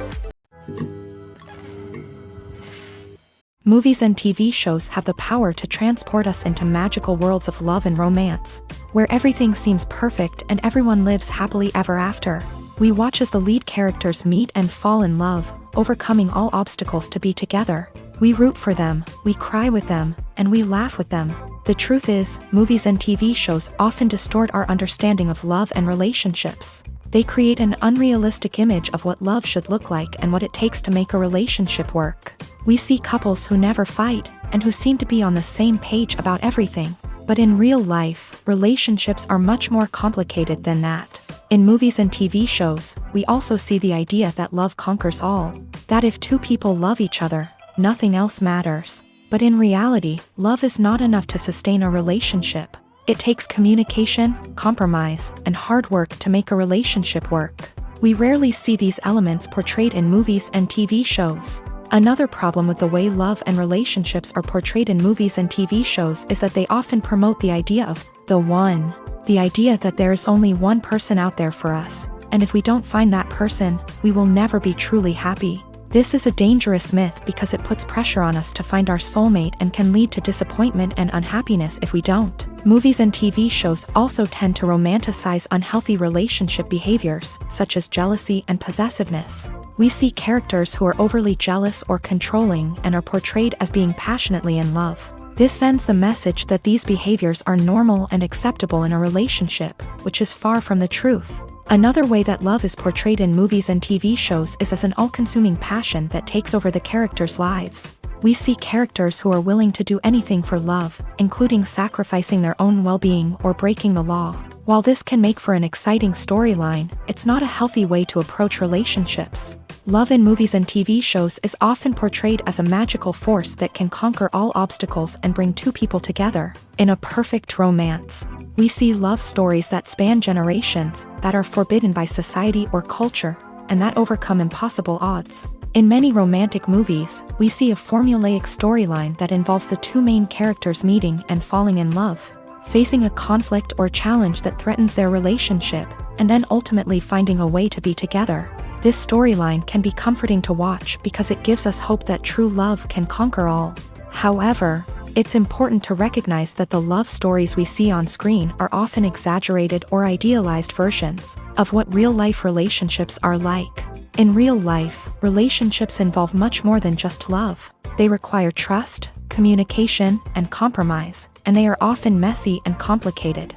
Movies and TV shows have the power to transport us into magical worlds of love and romance, where everything seems perfect and everyone lives happily ever after. We watch as the lead characters meet and fall in love, overcoming all obstacles to be together. We root for them, we cry with them, and we laugh with them. The truth is, movies and TV shows often distort our understanding of love and relationships. They create an unrealistic image of what love should look like and what it takes to make a relationship work. We see couples who never fight, and who seem to be on the same page about everything. But in real life, relationships are much more complicated than that. In movies and TV shows, we also see the idea that love conquers all, that if two people love each other, nothing else matters. But in reality, love is not enough to sustain a relationship. It takes communication, compromise, and hard work to make a relationship work. We rarely see these elements portrayed in movies and TV shows. Another problem with the way love and relationships are portrayed in movies and TV shows is that they often promote the idea of the one. The idea that there is only one person out there for us, and if we don't find that person, we will never be truly happy. This is a dangerous myth because it puts pressure on us to find our soulmate and can lead to disappointment and unhappiness if we don't. Movies and TV shows also tend to romanticize unhealthy relationship behaviors, such as jealousy and possessiveness. We see characters who are overly jealous or controlling and are portrayed as being passionately in love. This sends the message that these behaviors are normal and acceptable in a relationship, which is far from the truth. Another way that love is portrayed in movies and TV shows is as an all-consuming passion that takes over the characters' lives. We see characters who are willing to do anything for love, including sacrificing their own well-being or breaking the law. While this can make for an exciting storyline, it's not a healthy way to approach relationships. Love in movies and TV shows is often portrayed as a magical force that can conquer all obstacles and bring two people together. In a perfect romance, we see love stories that span generations, that are forbidden by society or culture, and that overcome impossible odds. In many romantic movies, we see a formulaic storyline that involves the two main characters meeting and falling in love, facing a conflict or challenge that threatens their relationship, and then ultimately finding a way to be together. This storyline can be comforting to watch because it gives us hope that true love can conquer all. However, it's important to recognize that the love stories we see on screen are often exaggerated or idealized versions of what real-life relationships are like. In real life, relationships involve much more than just love. They require trust, communication, and compromise, and they are often messy and complicated.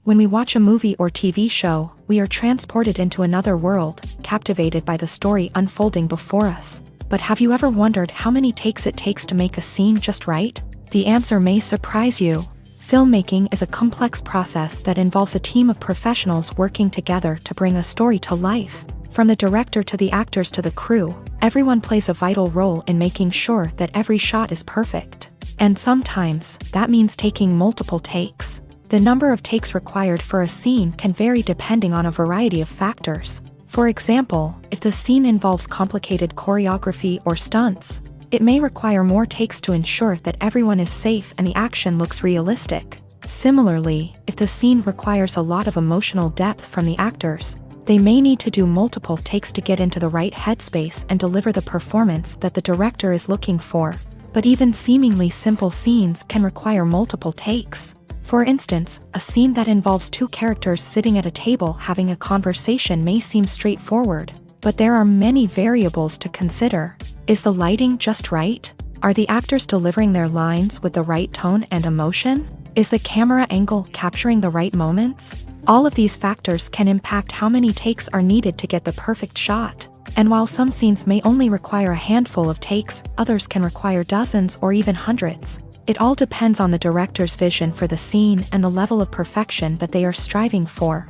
When we watch a movie or TV show, we are transported into another world, captivated by the story unfolding before us. But have you ever wondered how many takes it takes to make a scene just right? The answer may surprise you. Filmmaking is a complex process that involves a team of professionals working together to bring a story to life. From the director to the actors to the crew, everyone plays a vital role in making sure that every shot is perfect. And sometimes, that means taking multiple takes. The number of takes required for a scene can vary depending on a variety of factors. For example, if the scene involves complicated choreography or stunts, it may require more takes to ensure that everyone is safe and the action looks realistic. Similarly, if the scene requires a lot of emotional depth from the actors, they may need to do multiple takes to get into the right headspace and deliver the performance that the director is looking for. But even seemingly simple scenes can require multiple takes. For instance, a scene that involves two characters sitting at a table having a conversation may seem straightforward, but there are many variables to consider. Is the lighting just right? Are the actors delivering their lines with the right tone and emotion? Is the camera angle capturing the right moments? All of these factors can impact how many takes are needed to get the perfect shot. And while some scenes may only require a handful of takes, others can require dozens or even hundreds. It all depends on the director's vision for the scene and the level of perfection that they are striving for.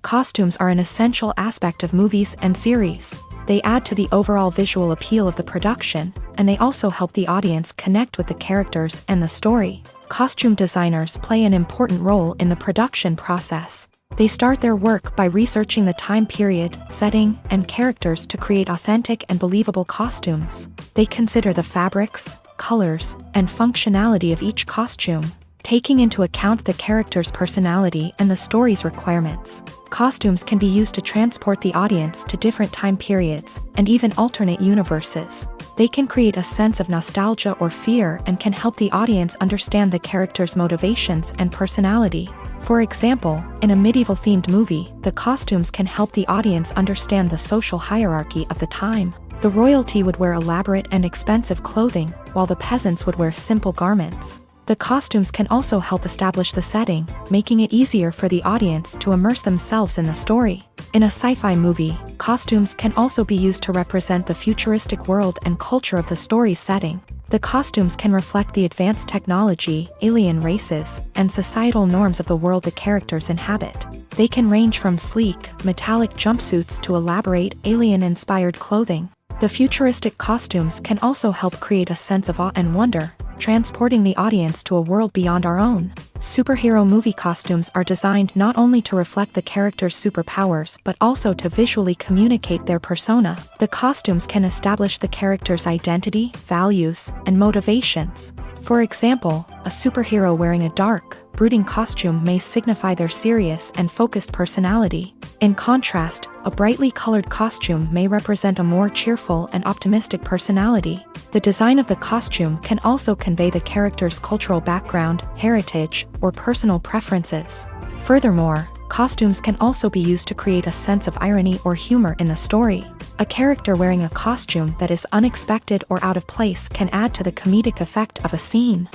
Costumes are an essential aspect of movies and series. They add to the overall visual appeal of the production, and they also help the audience connect with the characters and the story. Costume designers play an important role in the production process. They start their work by researching the time period, setting, and characters to create authentic and believable costumes. They consider the fabrics, colors, and functionality of each costume, taking into account the character's personality and the story's requirements. Costumes can be used to transport the audience to different time periods and even alternate universes. They can create a sense of nostalgia or fear and can help the audience understand the character's motivations and personality. For example, in a medieval-themed movie, the costumes can help the audience understand the social hierarchy of the time. The royalty would wear elaborate and expensive clothing, while the peasants would wear simple garments. The costumes can also help establish the setting, making it easier for the audience to immerse themselves in the story. In a sci-fi movie, costumes can also be used to represent the futuristic world and culture of the story's setting. The costumes can reflect the advanced technology, alien races, and societal norms of the world the characters inhabit. They can range from sleek, metallic jumpsuits to elaborate, alien-inspired clothing. The futuristic costumes can also help create a sense of awe and wonder, transporting the audience to a world beyond our own. Superhero movie costumes are designed not only to reflect the character's superpowers but also to visually communicate their persona. The costumes can establish the character's identity, values, and motivations. For example, a superhero wearing a dark, brooding costume may signify their serious and focused personality. In contrast, a brightly colored costume may represent a more cheerful and optimistic personality. The design of the costume can also convey the character's cultural background, heritage, or personal preferences. Furthermore, costumes can also be used to create a sense of irony or humor in the story. A character wearing a costume that is unexpected or out of place can add to the comedic effect of a scene.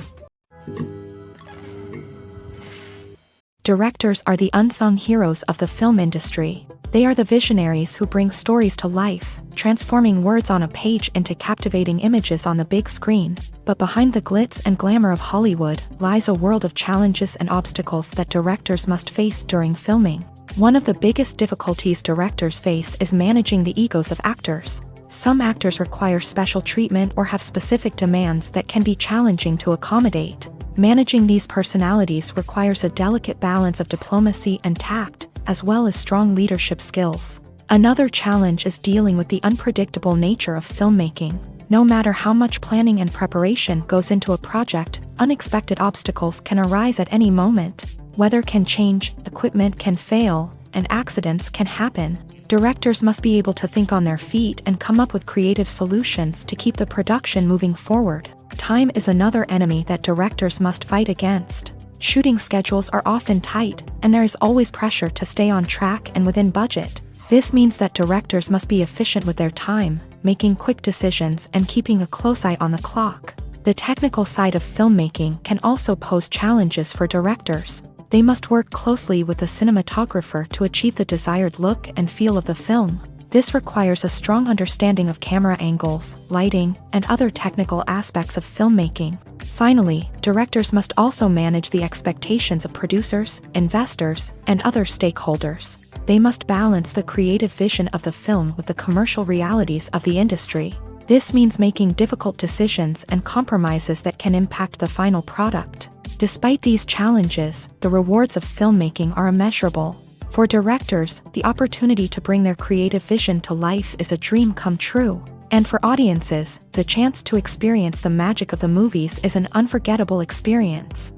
Directors are the unsung heroes of the film industry. They are the visionaries who bring stories to life, transforming words on a page into captivating images on the big screen. But behind the glitz and glamour of Hollywood lies a world of challenges and obstacles that directors must face during filming. One of the biggest difficulties directors face is managing the egos of actors. Some actors require special treatment or have specific demands that can be challenging to accommodate. Managing these personalities requires a delicate balance of diplomacy and tact, as well as strong leadership skills. Another challenge is dealing with the unpredictable nature of filmmaking. No matter how much planning and preparation goes into a project, unexpected obstacles can arise at any moment. Weather can change, equipment can fail, and accidents can happen. Directors must be able to think on their feet and come up with creative solutions to keep the production moving forward. Time is another enemy that directors must fight against. Shooting schedules are often tight, and there is always pressure to stay on track and within budget. This means that directors must be efficient with their time, making quick decisions and keeping a close eye on the clock. The technical side of filmmaking can also pose challenges for directors. They must work closely with the cinematographer to achieve the desired look and feel of the film. This requires a strong understanding of camera angles, lighting, and other technical aspects of filmmaking. Finally, directors must also manage the expectations of producers, investors, and other stakeholders. They must balance the creative vision of the film with the commercial realities of the industry. This means making difficult decisions and compromises that can impact the final product. Despite these challenges, the rewards of filmmaking are immeasurable. For directors, the opportunity to bring their creative vision to life is a dream come true. And for audiences, the chance to experience the magic of the movies is an unforgettable experience.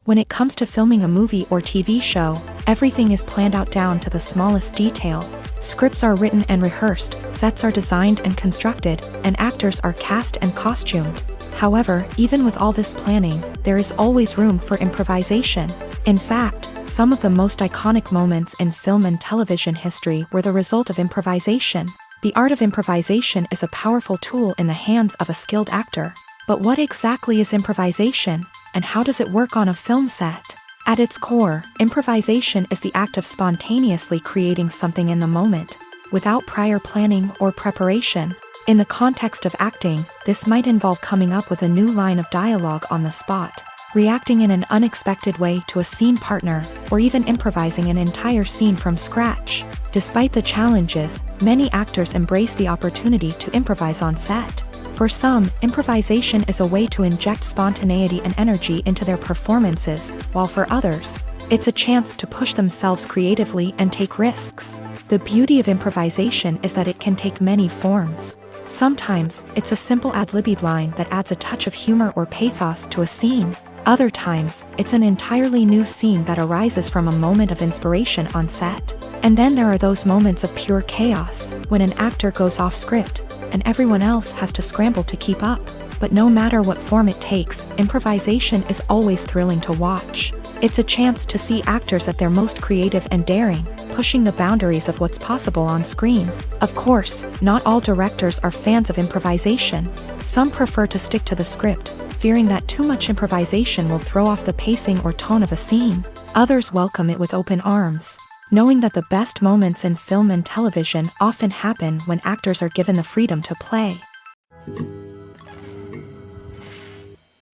When it comes to filming a movie or TV show, everything is planned out down to the smallest detail. Scripts are written and rehearsed, sets are designed and constructed, and actors are cast and costumed. However, even with all this planning, there is always room for improvisation. In fact, some of the most iconic moments in film and television history were the result of improvisation. The art of improvisation is a powerful tool in the hands of a skilled actor. But what exactly is improvisation, and how does it work on a film set? At its core, improvisation is the act of spontaneously creating something in the moment, without prior planning or preparation. In the context of acting, this might involve coming up with a new line of dialogue on the spot, reacting in an unexpected way to a scene partner, or even improvising an entire scene from scratch. Despite the challenges, many actors embrace the opportunity to improvise on set. For some, improvisation is a way to inject spontaneity and energy into their performances, while for others, it's a chance to push themselves creatively and take risks. The beauty of improvisation is that it can take many forms. Sometimes, it's a simple ad-libbed line that adds a touch of humor or pathos to a scene. Other times, it's an entirely new scene that arises from a moment of inspiration on set. And then there are those moments of pure chaos, when an actor goes off script, and everyone else has to scramble to keep up. But no matter what form it takes, improvisation is always thrilling to watch. It's a chance to see actors at their most creative and daring, pushing the boundaries of what's possible on screen. Of course, not all directors are fans of improvisation. Some prefer to stick to the script, fearing that too much improvisation will throw off the pacing or tone of a scene. Others welcome it with open arms. knowing that the best moments in film and television often happen when actors are given the freedom to play.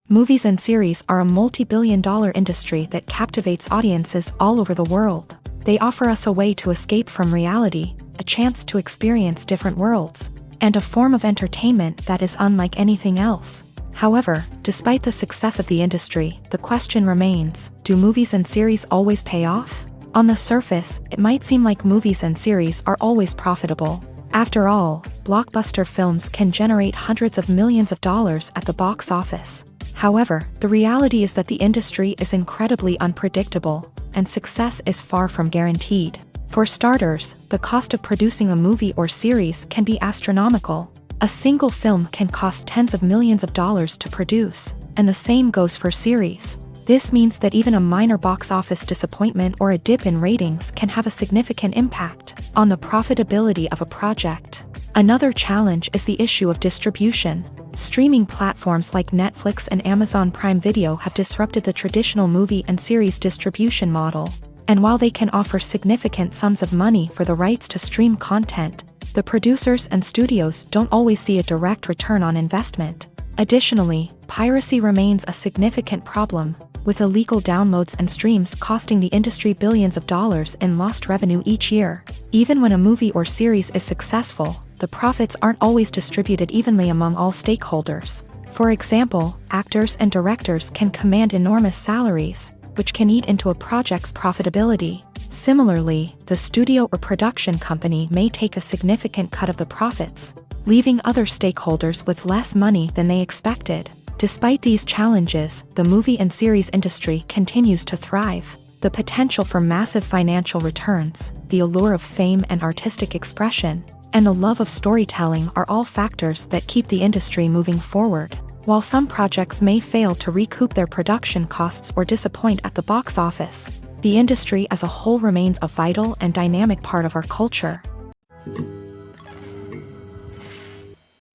Movies and series are a multi-billion-dollar industry that captivates audiences all over the world. They offer us a way to escape from reality, a chance to experience different worlds, and a form of entertainment that is unlike anything else. However, despite the success of the industry, the question remains, do movies and series always pay off? On the surface, it might seem like movies and series are always profitable. After all, blockbuster films can generate hundreds of millions of dollars at the box office. However, the reality is that the industry is incredibly unpredictable, and success is far from guaranteed. For starters, the cost of producing a movie or series can be astronomical. A single film can cost tens of millions of dollars to produce, and the same goes for series. This means that even a minor box office disappointment or a dip in ratings can have a significant impact on the profitability of a project. Another challenge is the issue of distribution. Streaming platforms like Netflix and Amazon Prime Video have disrupted the traditional movie and series distribution model. And while they can offer significant sums of money for the rights to stream content, the producers and studios don't always see a direct return on investment. Additionally, piracy remains a significant problem, with illegal downloads and streams costing the industry billions of dollars in lost revenue each year. Even when a movie or series is successful, the profits aren't always distributed evenly among all stakeholders. For example, actors and directors can command enormous salaries, which can eat into a project's profitability. Similarly, the studio or production company may take a significant cut of the profits, leaving other stakeholders with less money than they expected. Despite these challenges, the movie and series industry continues to thrive. The potential for massive financial returns, the allure of fame and artistic expression, and the love of storytelling are all factors that keep the industry moving forward. While some projects may fail to recoup their production costs or disappoint at the box office, the industry as a whole remains a vital and dynamic part of our culture.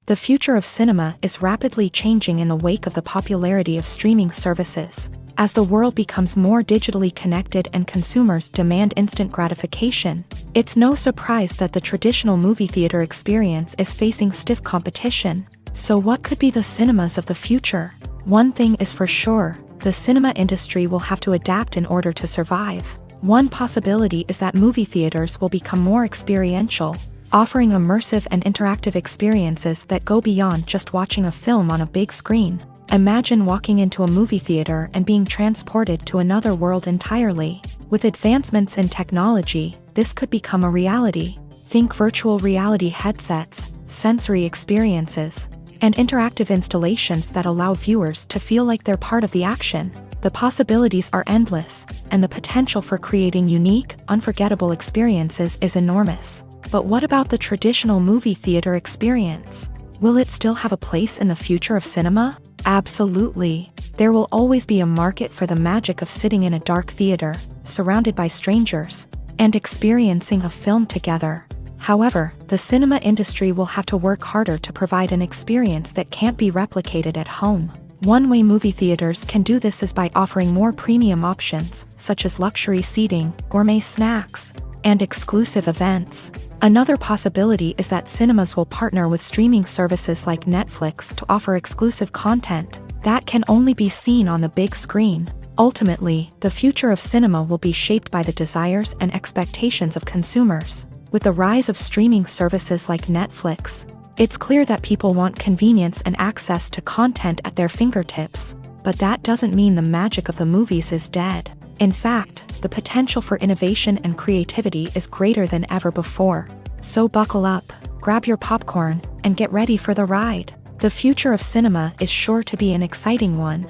The future of cinema is rapidly changing in the wake of the popularity of streaming services. As the world becomes more digitally connected and consumers demand instant gratification, it's no surprise that the traditional movie theater experience is facing stiff competition. So what could be the cinemas of the future? One thing is for sure, the cinema industry will have to adapt in order to survive. One possibility is that movie theaters will become more experiential, offering immersive and interactive experiences that go beyond just watching a film on a big screen. Imagine walking into a movie theater and being transported to another world entirely. With advancements in technology, this could become a reality. Think virtual reality headsets, sensory experiences, and interactive installations that allow viewers to feel like they're part of the action. The possibilities are endless, and the potential for creating unique, unforgettable experiences is enormous. But what about the traditional movie theater experience? Will it still have a place in the future of cinema? Absolutely. There will always be a market for the magic of sitting in a dark theater, surrounded by strangers, and experiencing a film together. However, the cinema industry will have to work harder to provide an experience that can't be replicated at home. One way movie theaters can do this is by offering more premium options, such as luxury seating, gourmet snacks, and exclusive events. Another possibility is that cinemas will partner with streaming services like Netflix to offer exclusive content that can only be seen on the big screen. Ultimately, the future of cinema will be shaped by the desires and expectations of consumers. With the rise of streaming services like Netflix, it's clear that people want convenience and access to content at their fingertips. But that doesn't mean the magic of the movies is dead. In fact, the potential for innovation and creativity is greater than ever before. So buckle up, grab your popcorn, and get ready for the ride. The future of cinema is sure to be an exciting one.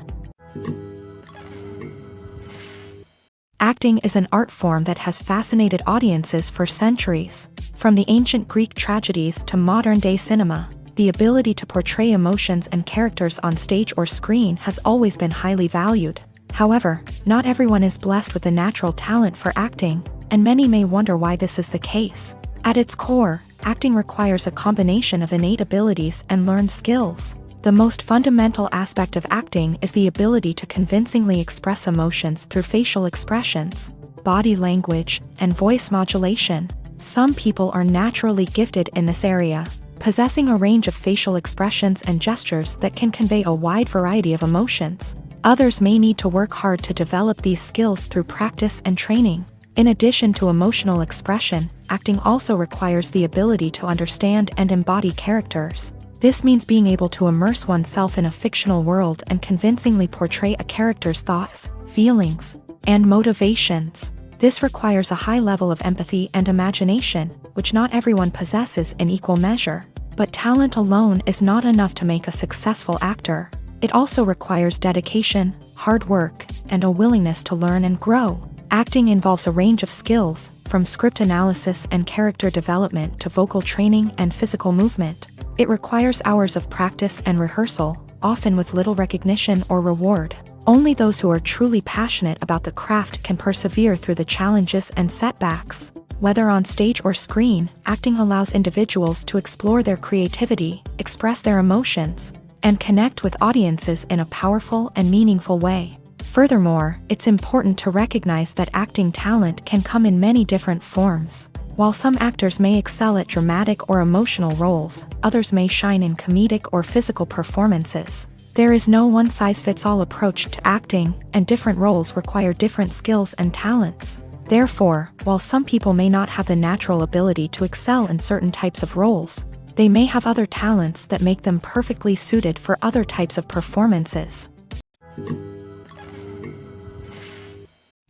Acting is an art form that has fascinated audiences for centuries. From the ancient Greek tragedies to modern-day cinema, the ability to portray emotions and characters on stage or screen has always been highly valued. However, not everyone is blessed with the natural talent for acting, and many may wonder why this is the case. At its core, acting requires a combination of innate abilities and learned skills. The most fundamental aspect of acting is the ability to convincingly express emotions through facial expressions. body language, and voice modulation. Some people are naturally gifted in this area, possessing a range of facial expressions and gestures that can convey a wide variety of emotions. Others may need to work hard to develop these skills through practice and training. In addition to emotional expression, acting also requires the ability to understand and embody characters. This means being able to immerse oneself in a fictional world and convincingly portray a character's thoughts, feelings, and motivations. This requires a high level of empathy and imagination, which not everyone possesses in equal measure. But talent alone is not enough to make a successful actor. It also requires dedication, hard work, and a willingness to learn and grow. Acting involves a range of skills, from script analysis and character development to vocal training and physical movement. It requires hours of practice and rehearsal, often with little recognition or reward. Only those who are truly passionate about the craft can persevere through the challenges and setbacks. Whether on stage or screen, acting allows individuals to explore their creativity, express their emotions, and connect with audiences in a powerful and meaningful way. Furthermore, it's important to recognize that acting talent can come in many different forms. While some actors may excel at dramatic or emotional roles, others may shine in comedic or physical performances. There is no one-size-fits-all approach to acting, and different roles require different skills and talents. Therefore, while some people may not have the natural ability to excel in certain types of roles, they may have other talents that make them perfectly suited for other types of performances.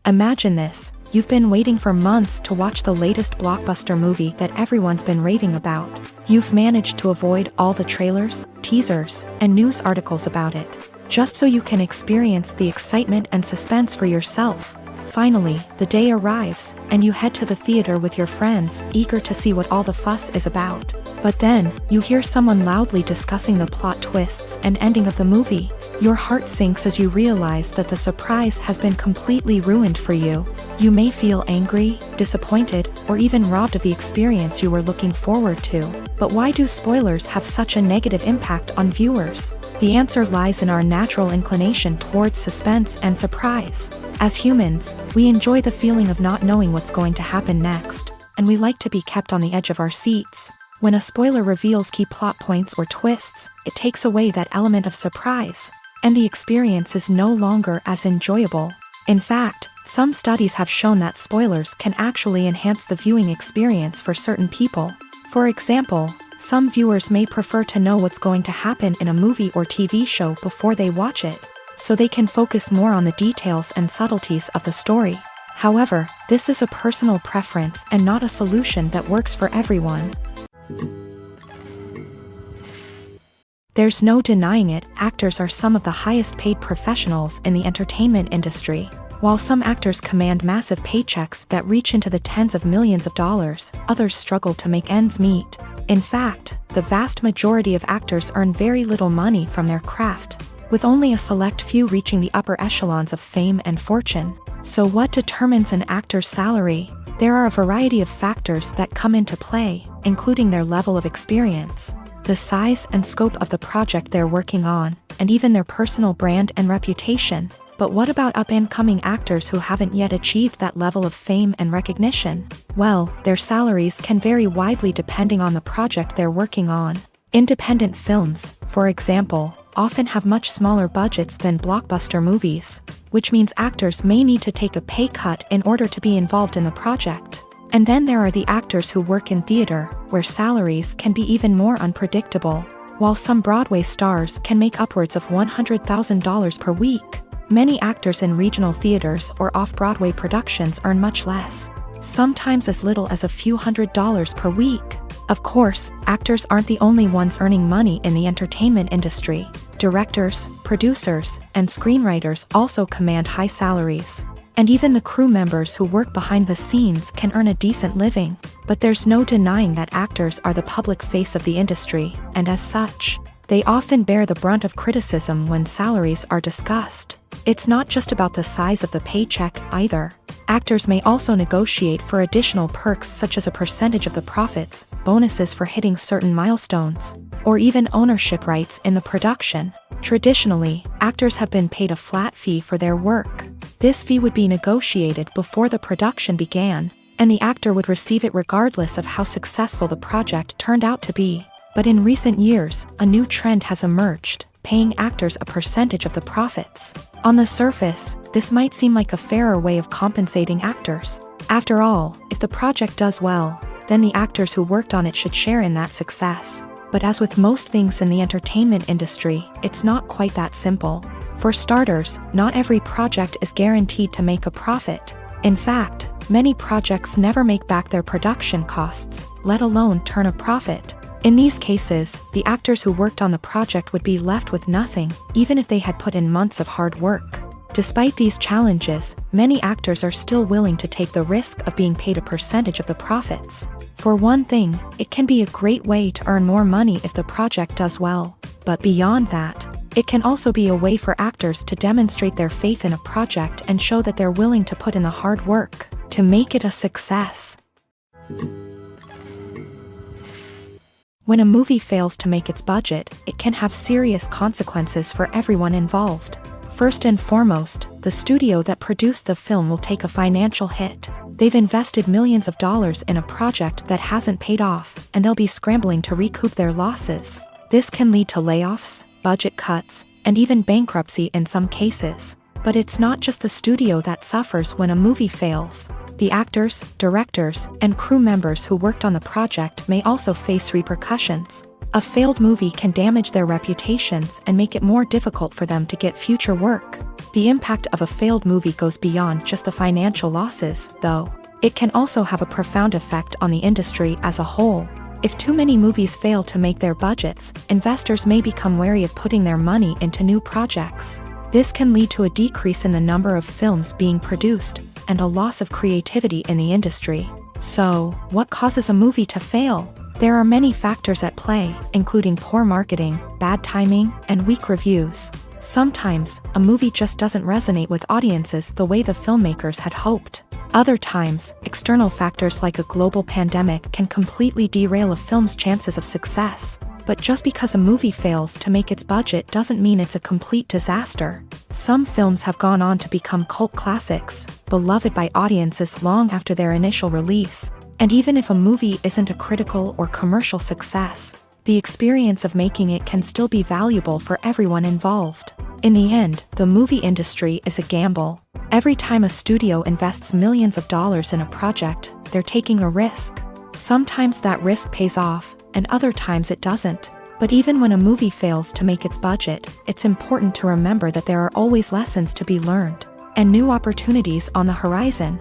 Imagine this: you've been waiting for months to watch the latest blockbuster movie that everyone's been raving about. You've managed to avoid all the trailers, teasers, and news articles about it, just so you can experience the excitement and suspense for yourself. Finally, the day arrives, and you head to the theater with your friends, eager to see what all the fuss is about. But then, you hear someone loudly discussing the plot twists and ending of the movie. Your heart sinks as you realize that the surprise has been completely ruined for you. You may feel angry, disappointed, or even robbed of the experience you were looking forward to. But why do spoilers have such a negative impact on viewers? The answer lies in our natural inclination towards suspense and surprise. As humans, we enjoy the feeling of not knowing what's going to happen next, and we like to be kept on the edge of our seats. When a spoiler reveals key plot points or twists, it takes away that element of surprise, and the experience is no longer as enjoyable. In fact, some studies have shown that spoilers can actually enhance the viewing experience for certain people. For example, some viewers may prefer to know what's going to happen in a movie or TV show before they watch it, so they can focus more on the details and subtleties of the story. However, this is a personal preference and not a solution that works for everyone. There's no denying it, actors are some of the highest paid professionals in the entertainment industry. While some actors command massive paychecks that reach into the tens of millions of dollars, others struggle to make ends meet. In fact, the vast majority of actors earn very little money from their craft, with only a select few reaching the upper echelons of fame and fortune. So what determines an actor's salary? There are a variety of factors that come into play, including their level of experience, the size and scope of the project they're working on, and even their personal brand and reputation. But what about up-and-coming actors who haven't yet achieved that level of fame and recognition? Well, their salaries can vary widely depending on the project they're working on. Independent films, for example, often have much smaller budgets than blockbuster movies, which means actors may need to take a pay cut in order to be involved in the project. And then there are the actors who work in theater, where salaries can be even more unpredictable. While some Broadway stars can make upwards of $100,000 per week, many actors in regional theaters or off-Broadway productions earn much less, sometimes as little as a few $100s per week. Of course, actors aren't the only ones earning money in the entertainment industry. Directors, producers, and screenwriters also command high salaries. And even the crew members who work behind the scenes can earn a decent living. But there's no denying that actors are the public face of the industry, and as such, they often bear the brunt of criticism when salaries are discussed. It's not just about the size of the paycheck, either. Actors may also negotiate for additional perks such as a percentage of the profits, bonuses for hitting certain milestones, or even ownership rights in the production. Traditionally, actors have been paid a flat fee for their work. This fee would be negotiated before the production began, and the actor would receive it regardless of how successful the project turned out to be. But in recent years, a new trend has emerged, paying actors a percentage of the profits. On the surface, this might seem like a fairer way of compensating actors. After all, if the project does well, then the actors who worked on it should share in that success. But as with most things in the entertainment industry, it's not quite that simple. For starters, not every project is guaranteed to make a profit. In fact, many projects never make back their production costs, let alone turn a profit. In these cases, the actors who worked on the project would be left with nothing, even if they had put in months of hard work. Despite these challenges, many actors are still willing to take the risk of being paid a percentage of the profits. For one thing, it can be a great way to earn more money if the project does well. But beyond that, it can also be a way for actors to demonstrate their faith in a project and show that they're willing to put in the hard work to make it a success. When a movie fails to make its budget, it can have serious consequences for everyone involved. First and foremost, the studio that produced the film will take a financial hit. They've invested millions of dollars in a project that hasn't paid off, and they'll be scrambling to recoup their losses. This can lead to layoffs, budget cuts, and even bankruptcy in some cases. But it's not just the studio that suffers when a movie fails. The actors, directors, and crew members who worked on the project may also face repercussions. A failed movie can damage their reputations and make it more difficult for them to get future work. The impact of a failed movie goes beyond just the financial losses, though. It can also have a profound effect on the industry as a whole. If too many movies fail to make their budgets, investors may become wary of putting their money into new projects. This can lead to a decrease in the number of films being produced, and a loss of creativity in the industry. So, what causes a movie to fail? There are many factors at play, including poor marketing, bad timing, and weak reviews. Sometimes, a movie just doesn't resonate with audiences the way the filmmakers had hoped. Other times, external factors like a global pandemic can completely derail a film's chances of success. But just because a movie fails to make its budget doesn't mean it's a complete disaster. Some films have gone on to become cult classics, beloved by audiences long after their initial release. And even if a movie isn't a critical or commercial success, the experience of making it can still be valuable for everyone involved. In the end, the movie industry is a gamble. Every time a studio invests millions of dollars in a project, they're taking a risk. Sometimes that risk pays off, and other times it doesn't. But even when a movie fails to make its budget, it's important to remember that there are always lessons to be learned, and new opportunities on the horizon.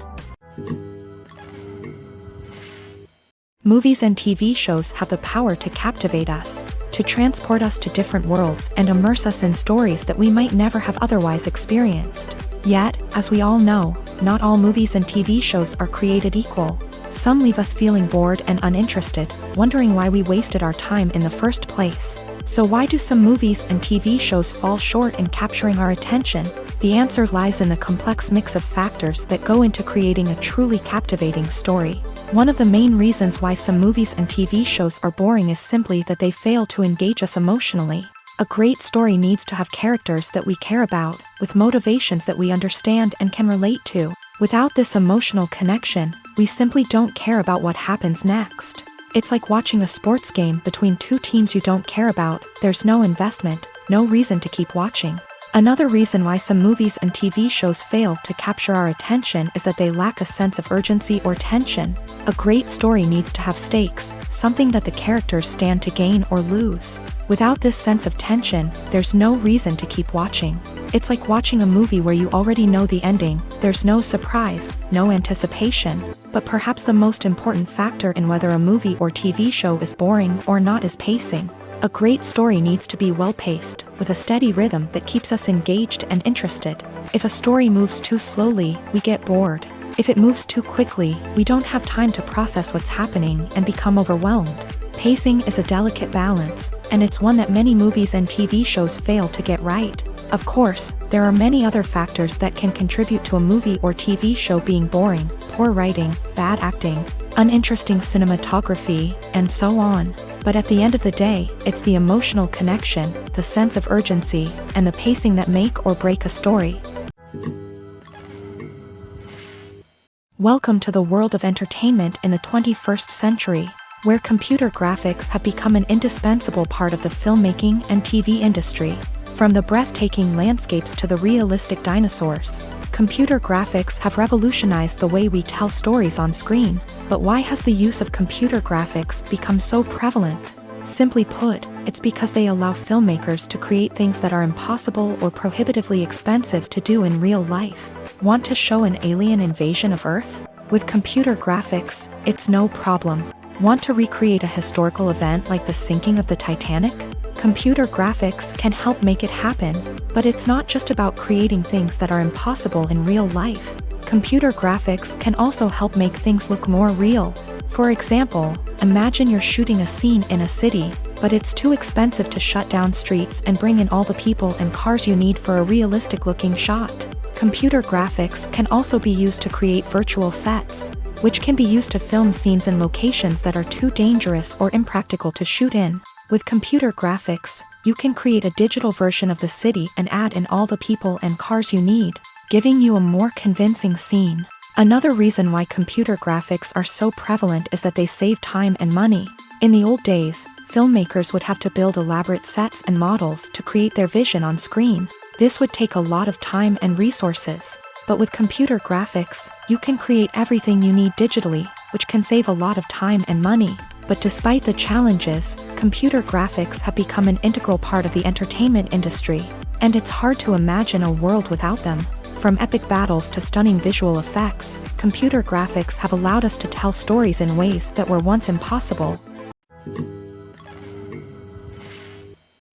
Movies and TV shows have the power to captivate us, to transport us to different worlds and immerse us in stories that we might never have otherwise experienced. Yet, as we all know, not all movies and TV shows are created equal. Some leave us feeling bored and uninterested, wondering why we wasted our time in the first place. So why do some movies and TV shows fall short in capturing our attention? The answer lies in the complex mix of factors that go into creating a truly captivating story. One of the main reasons why some movies and TV shows are boring is simply that they fail to engage us emotionally. A great story needs to have characters that we care about, with motivations that we understand and can relate to. Without this emotional connection, we simply don't care about what happens next. It's like watching a sports game between two teams you don't care about. There's no investment, no reason to keep watching. Another reason why some movies and TV shows fail to capture our attention is that they lack a sense of urgency or tension. A great story needs to have stakes, something that the characters stand to gain or lose. Without this sense of tension, there's no reason to keep watching. It's like watching a movie where you already know the ending. There's no surprise, no anticipation. But perhaps the most important factor in whether a movie or TV show is boring or not is pacing. A great story needs to be well-paced, with a steady rhythm that keeps us engaged and interested. If a story moves too slowly, we get bored. If it moves too quickly, we don't have time to process what's happening and become overwhelmed. Pacing is a delicate balance, and it's one that many movies and TV shows fail to get right. Of course, there are many other factors that can contribute to a movie or TV show being boring: poor writing, bad acting, uninteresting cinematography, and so on. But at the end of the day, it's the emotional connection, the sense of urgency, and the pacing that make or break a story. Welcome to the world of entertainment in the 21st century, where computer graphics have become an indispensable part of the filmmaking and TV industry. From the breathtaking landscapes to the realistic dinosaurs, computer graphics have revolutionized the way we tell stories on screen. But why has the use of computer graphics become so prevalent? Simply put, it's because they allow filmmakers to create things that are impossible or prohibitively expensive to do in real life. Want to show an alien invasion of Earth? With computer graphics, it's no problem. Want to recreate a historical event like the sinking of the Titanic? Computer graphics can help make it happen, but it's not just about creating things that are impossible in real life. Computer graphics can also help make things look more real. For example, imagine you're shooting a scene in a city, but it's too expensive to shut down streets and bring in all the people and cars you need for a realistic-looking shot. Computer graphics can also be used to create virtual sets, which can be used to film scenes in locations that are too dangerous or impractical to shoot in. With computer graphics, you can create a digital version of the city and add in all the people and cars you need, giving you a more convincing scene. Another reason why computer graphics are so prevalent is that they save time and money. In the old days, filmmakers would have to build elaborate sets and models to create their vision on screen. This would take a lot of time and resources. But with computer graphics, you can create everything you need digitally, which can save a lot of time and money. But despite the challenges, computer graphics have become an integral part of the entertainment industry, and it's hard to imagine a world without them. From epic battles to stunning visual effects, computer graphics have allowed us to tell stories in ways that were once impossible.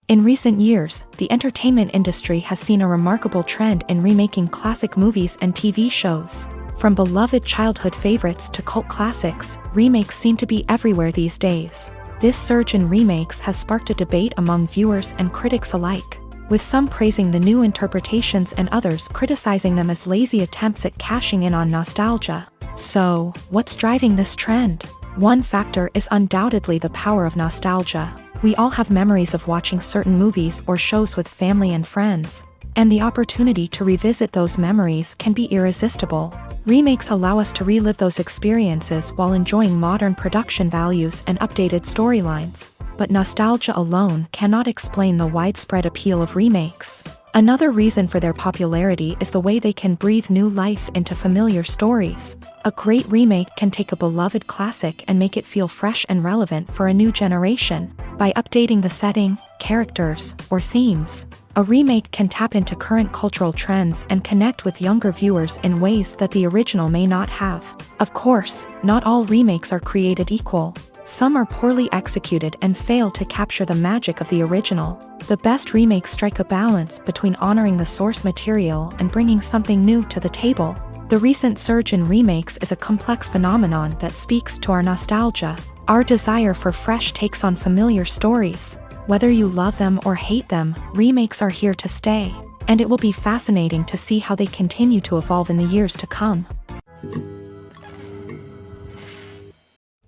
In recent years, the entertainment industry has seen a remarkable trend in remaking classic movies and TV shows. From beloved childhood favorites to cult classics, remakes seem to be everywhere these days. This surge in remakes has sparked a debate among viewers and critics alike, with some praising the new interpretations and others criticizing them as lazy attempts at cashing in on nostalgia. So, what's driving this trend? One factor is undoubtedly the power of nostalgia. We all have memories of watching certain movies or shows with family and friends, and the opportunity to revisit those memories can be irresistible. Remakes allow us to relive those experiences while enjoying modern production values and updated storylines. But nostalgia alone cannot explain the widespread appeal of remakes. Another reason for their popularity is the way they can breathe new life into familiar stories. A great remake can take a beloved classic and make it feel fresh and relevant for a new generation. By updating the setting, characters, or themes, a remake can tap into current cultural trends and connect with younger viewers in ways that the original may not have. Of course, not all remakes are created equal. Some are poorly executed and fail to capture the magic of the original. The best remakes strike a balance between honoring the source material and bringing something new to the table. The recent surge in remakes is a complex phenomenon that speaks to our nostalgia, our desire for fresh takes on familiar stories. Whether you love them or hate them, remakes are here to stay, and it will be fascinating to see how they continue to evolve in the years to come.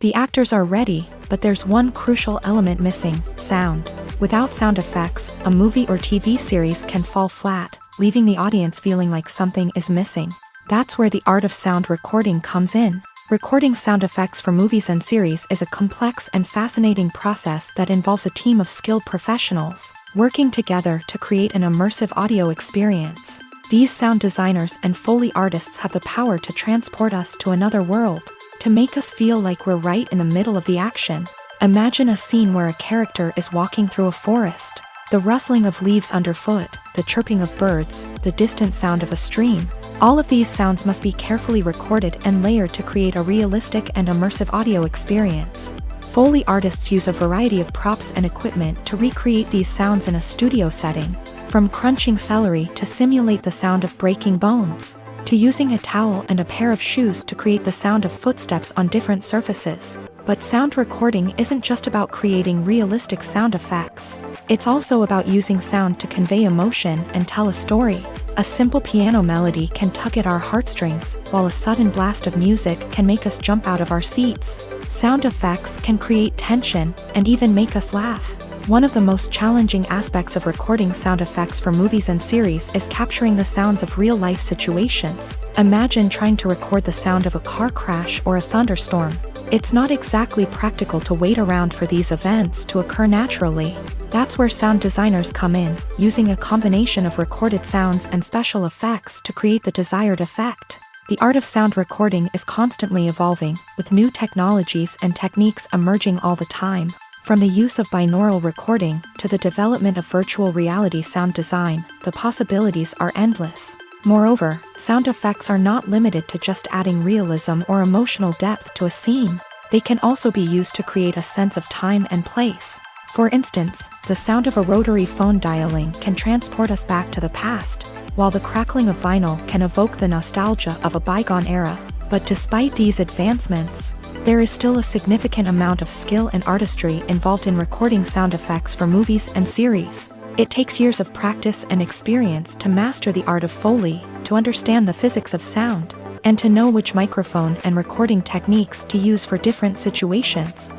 The actors are ready, but there's one crucial element missing: sound. Without sound effects, a movie or TV series can fall flat, leaving the audience feeling like something is missing. That's where the art of sound recording comes in. Recording sound effects for movies and series is a complex and fascinating process that involves a team of skilled professionals working together to create an immersive audio experience. These sound designers and Foley artists have the power to transport us to another world, to make us feel like we're right in the middle of the action. Imagine a scene where a character is walking through a forest. The rustling of leaves underfoot, the chirping of birds, the distant sound of a stream. All of these sounds must be carefully recorded and layered to create a realistic and immersive audio experience. Foley artists use a variety of props and equipment to recreate these sounds in a studio setting, from crunching celery to simulate the sound of breaking bones, to using a towel and a pair of shoes to create the sound of footsteps on different surfaces. But sound recording isn't just about creating realistic sound effects. It's also about using sound to convey emotion and tell a story. A simple piano melody can tug at our heartstrings, while a sudden blast of music can make us jump out of our seats. Sound effects can create tension and even make us laugh. One of the most challenging aspects of recording sound effects for movies and series is capturing the sounds of real-life situations. Imagine trying to record the sound of a car crash or a thunderstorm. It's not exactly practical to wait around for these events to occur naturally. That's where sound designers come in, using a combination of recorded sounds and special effects to create the desired effect. The art of sound recording is constantly evolving, with new technologies and techniques emerging all the time. From the use of binaural recording to the development of virtual reality sound design, the possibilities are endless. Moreover, sound effects are not limited to just adding realism or emotional depth to a scene. They can also be used to create a sense of time and place. For instance, the sound of a rotary phone dialing can transport us back to the past, while the crackling of vinyl can evoke the nostalgia of a bygone era. But despite these advancements, there is still a significant amount of skill and artistry involved in recording sound effects for movies and series. It takes years of practice and experience to master the art of Foley, to understand the physics of sound, and to know which microphone and recording techniques to use for different situations.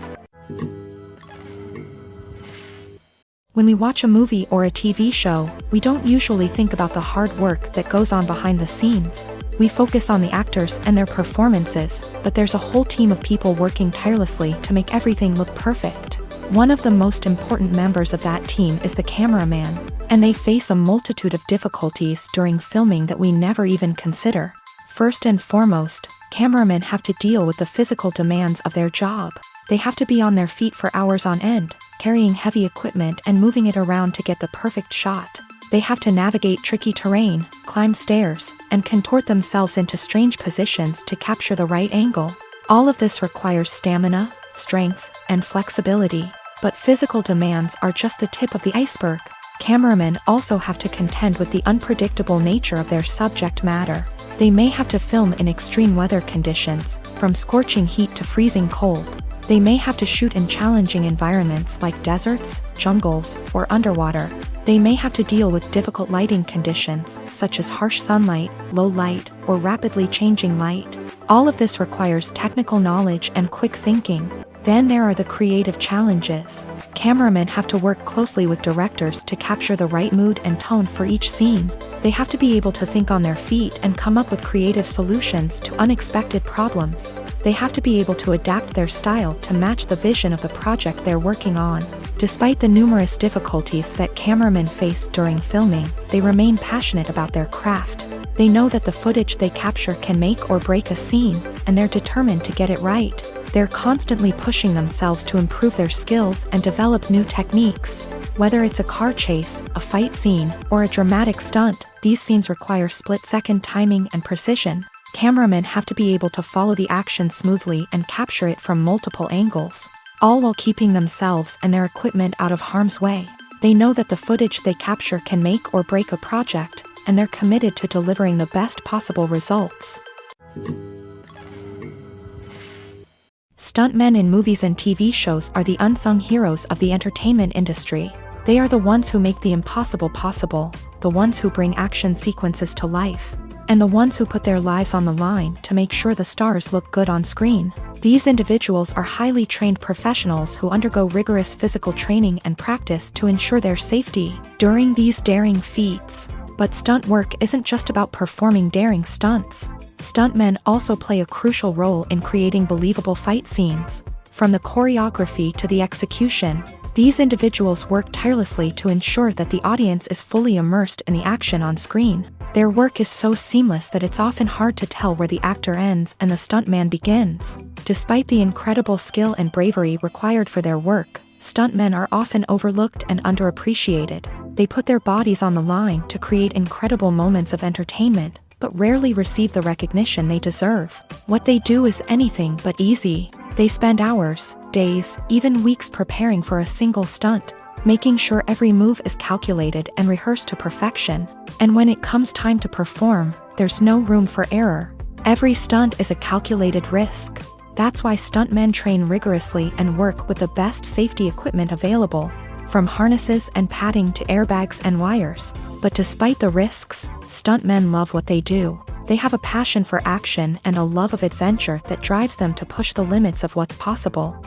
When we watch a movie or a TV show, we don't usually think about the hard work that goes on behind the scenes. We focus on the actors and their performances, but there's a whole team of people working tirelessly to make everything look perfect. One of the most important members of that team is the cameraman, and they face a multitude of difficulties during filming that we never even consider. First and foremost, cameramen have to deal with the physical demands of their job. They have to be on their feet for hours on end, carrying heavy equipment and moving it around to get the perfect shot. They have to navigate tricky terrain, climb stairs, and contort themselves into strange positions to capture the right angle. All of this requires stamina, strength, and flexibility. But physical demands are just the tip of the iceberg. Cameramen also have to contend with the unpredictable nature of their subject matter. They may have to film in extreme weather conditions, from scorching heat to freezing cold. They may have to shoot in challenging environments like deserts, jungles, or underwater. They may have to deal with difficult lighting conditions, such as harsh sunlight, low light, or rapidly changing light. All of this requires technical knowledge and quick thinking. Then there are the creative challenges. Cameramen have to work closely with directors to capture the right mood and tone for each scene. They have to be able to think on their feet and come up with creative solutions to unexpected problems. They have to be able to adapt their style to match the vision of the project they're working on. Despite the numerous difficulties that cameramen face during filming, they remain passionate about their craft. They know that the footage they capture can make or break a scene, and they're determined to get it right. They're constantly pushing themselves to improve their skills and develop new techniques. Whether it's a car chase, a fight scene, or a dramatic stunt, these scenes require split-second timing and precision. Cameramen have to be able to follow the action smoothly and capture it from multiple angles, all while keeping themselves and their equipment out of harm's way. They know that the footage they capture can make or break a project, and they're committed to delivering the best possible results. Stuntmen in movies and TV shows are the unsung heroes of the entertainment industry. They are the ones who make the impossible possible, the ones who bring action sequences to life, and the ones who put their lives on the line to make sure the stars look good on screen. These individuals are highly trained professionals who undergo rigorous physical training and practice to ensure their safety during these daring feats. But stunt work isn't just about performing daring stunts. Stuntmen also play a crucial role in creating believable fight scenes. From the choreography to the execution, these individuals work tirelessly to ensure that the audience is fully immersed in the action on screen. Their work is so seamless that it's often hard to tell where the actor ends and the stuntman begins. Despite the incredible skill and bravery required for their work, stuntmen are often overlooked and underappreciated. They put their bodies on the line to create incredible moments of entertainment, but rarely receive the recognition they deserve. What they do is anything but easy. They spend hours, days, even weeks preparing for a single stunt, making sure every move is calculated and rehearsed to perfection. And when it comes time to perform, there's no room for error. Every stunt is a calculated risk. That's why stuntmen train rigorously and work with the best safety equipment available, from harnesses and padding to airbags and wires. But despite the risks, stuntmen love what they do. They have a passion for action and a love of adventure that drives them to push the limits of what's possible.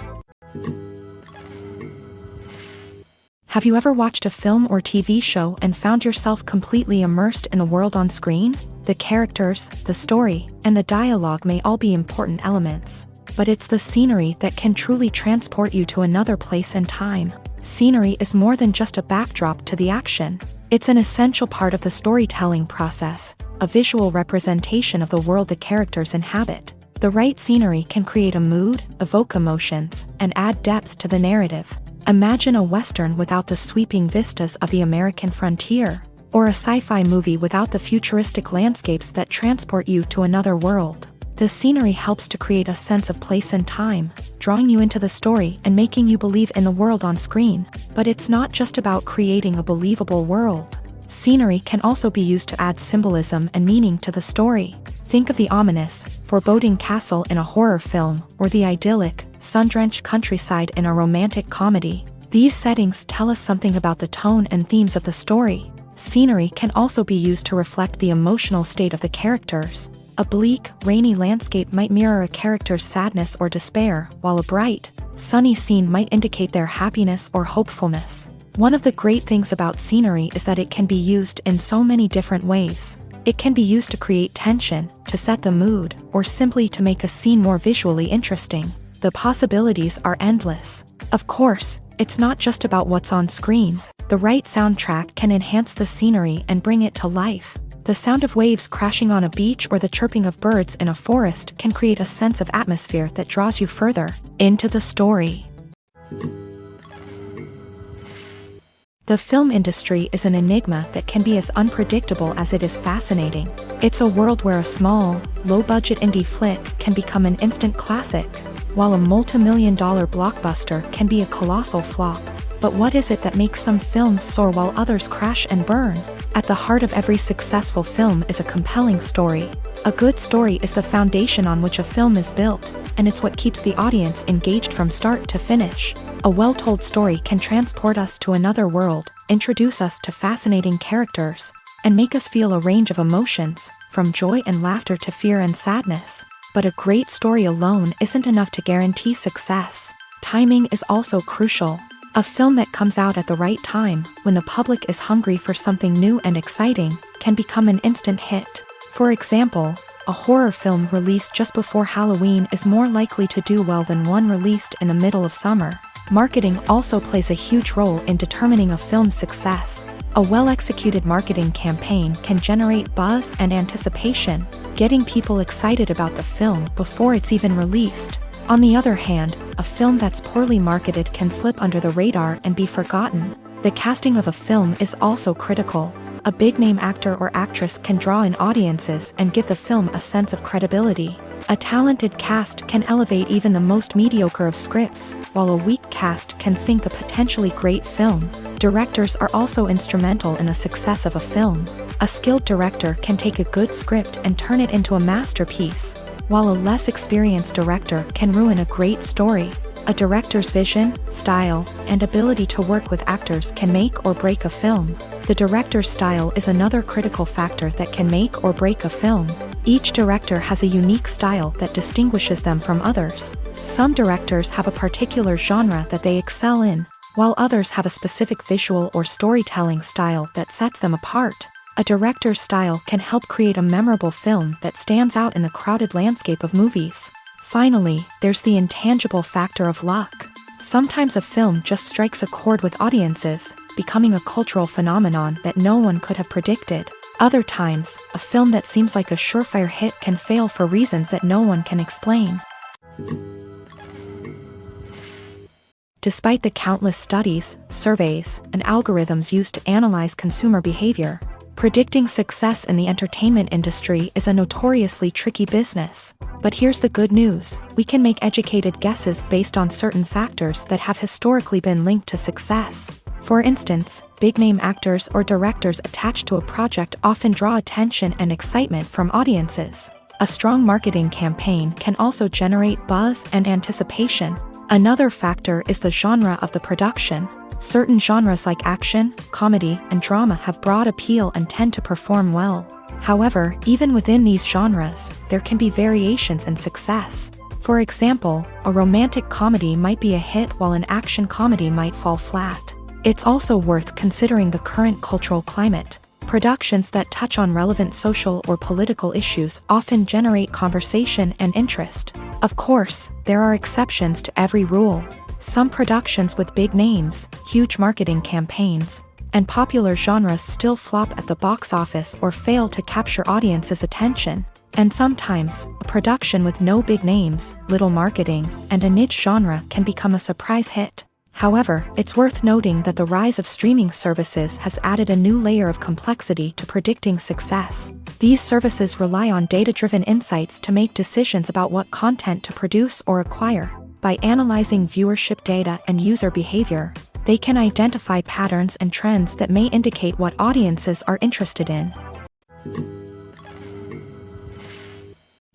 Have you ever watched a film or TV show and found yourself completely immersed in the world on screen? The characters, the story, and the dialogue may all be important elements, but it's the scenery that can truly transport you to another place and time. Scenery is more than just a backdrop to the action. It's an essential part of the storytelling process, a visual representation of the world the characters inhabit. The right scenery can create a mood, evoke emotions, and add depth to the narrative. Imagine a Western without the sweeping vistas of the American frontier, or a sci-fi movie without the futuristic landscapes that transport you to another world. The scenery helps to create a sense of place and time, drawing you into the story and making you believe in the world on screen. But it's not just about creating a believable world. Scenery can also be used to add symbolism and meaning to the story. Think of the ominous, foreboding castle in a horror film, or the idyllic, sun-drenched countryside in a romantic comedy. These settings tell us something about the tone and themes of the story. Scenery can also be used to reflect the emotional state of the characters. A bleak, rainy landscape might mirror a character's sadness or despair, while a bright, sunny scene might indicate their happiness or hopefulness. One of the great things about scenery is that it can be used in so many different ways. It can be used to create tension, to set the mood, or simply to make a scene more visually interesting. The possibilities are endless. Of course, it's not just about what's on screen. The right soundtrack can enhance the scenery and bring it to life. The sound of waves crashing on a beach or the chirping of birds in a forest can create a sense of atmosphere that draws you further into the story. The film industry is an enigma that can be as unpredictable as it is fascinating. It's a world where a small, low-budget indie flick can become an instant classic, while a multi-million-dollar blockbuster can be a colossal flop. But what is it that makes some films soar while others crash and burn? At the heart of every successful film is a compelling story. A good story is the foundation on which a film is built, and it's what keeps the audience engaged from start to finish. A well-told story can transport us to another world, introduce us to fascinating characters, and make us feel a range of emotions, from joy and laughter to fear and sadness. But a great story alone isn't enough to guarantee success. Timing is also crucial. A film that comes out at the right time, when the public is hungry for something new and exciting, can become an instant hit. For example, a horror film released just before Halloween is more likely to do well than one released in the middle of summer. Marketing also plays a huge role in determining a film's success. A well-executed marketing campaign can generate buzz and anticipation, getting people excited about the film before it's even released. On the other hand, a film that's poorly marketed can slip under the radar and be forgotten. The casting of a film is also critical. A big-name actor or actress can draw in audiences and give the film a sense of credibility. A talented cast can elevate even the most mediocre of scripts, while a weak cast can sink a potentially great film. Directors are also instrumental in the success of a film. A skilled director can take a good script and turn it into a masterpiece, while a less experienced director can ruin a great story. A director's vision, style, and ability to work with actors can make or break a film. The director's style is another critical factor that can make or break a film. Each director has a unique style that distinguishes them from others. Some directors have a particular genre that they excel in, while others have a specific visual or storytelling style that sets them apart. A director's style can help create a memorable film that stands out in the crowded landscape of movies. Finally, there's the intangible factor of luck. Sometimes a film just strikes a chord with audiences, becoming a cultural phenomenon that no one could have predicted. Other times, a film that seems like a surefire hit can fail for reasons that no one can explain. Despite the countless studies, surveys, and algorithms used to analyze consumer behavior, predicting success in the entertainment industry is a notoriously tricky business. But here's the good news: we can make educated guesses based on certain factors that have historically been linked to success. For instance, big-name actors or directors attached to a project often draw attention and excitement from audiences. A strong marketing campaign can also generate buzz and anticipation. Another factor is the genre of the production. Certain genres like action, comedy, and drama have broad appeal and tend to perform well. However, even within these genres, there can be variations in success. For example, a romantic comedy might be a hit while an action comedy might fall flat. It's also worth considering the current cultural climate. Productions that touch on relevant social or political issues often generate conversation and interest. Of course, there are exceptions to every rule. Some productions with big names, huge marketing campaigns, and popular genres still flop at the box office or fail to capture audiences' attention. And sometimes, a production with no big names, little marketing, and a niche genre can become a surprise hit. However, it's worth noting that the rise of streaming services has added a new layer of complexity to predicting success. These services rely on data-driven insights to make decisions about what content to produce or acquire. By analyzing viewership data and user behavior, they can identify patterns and trends that may indicate what audiences are interested in.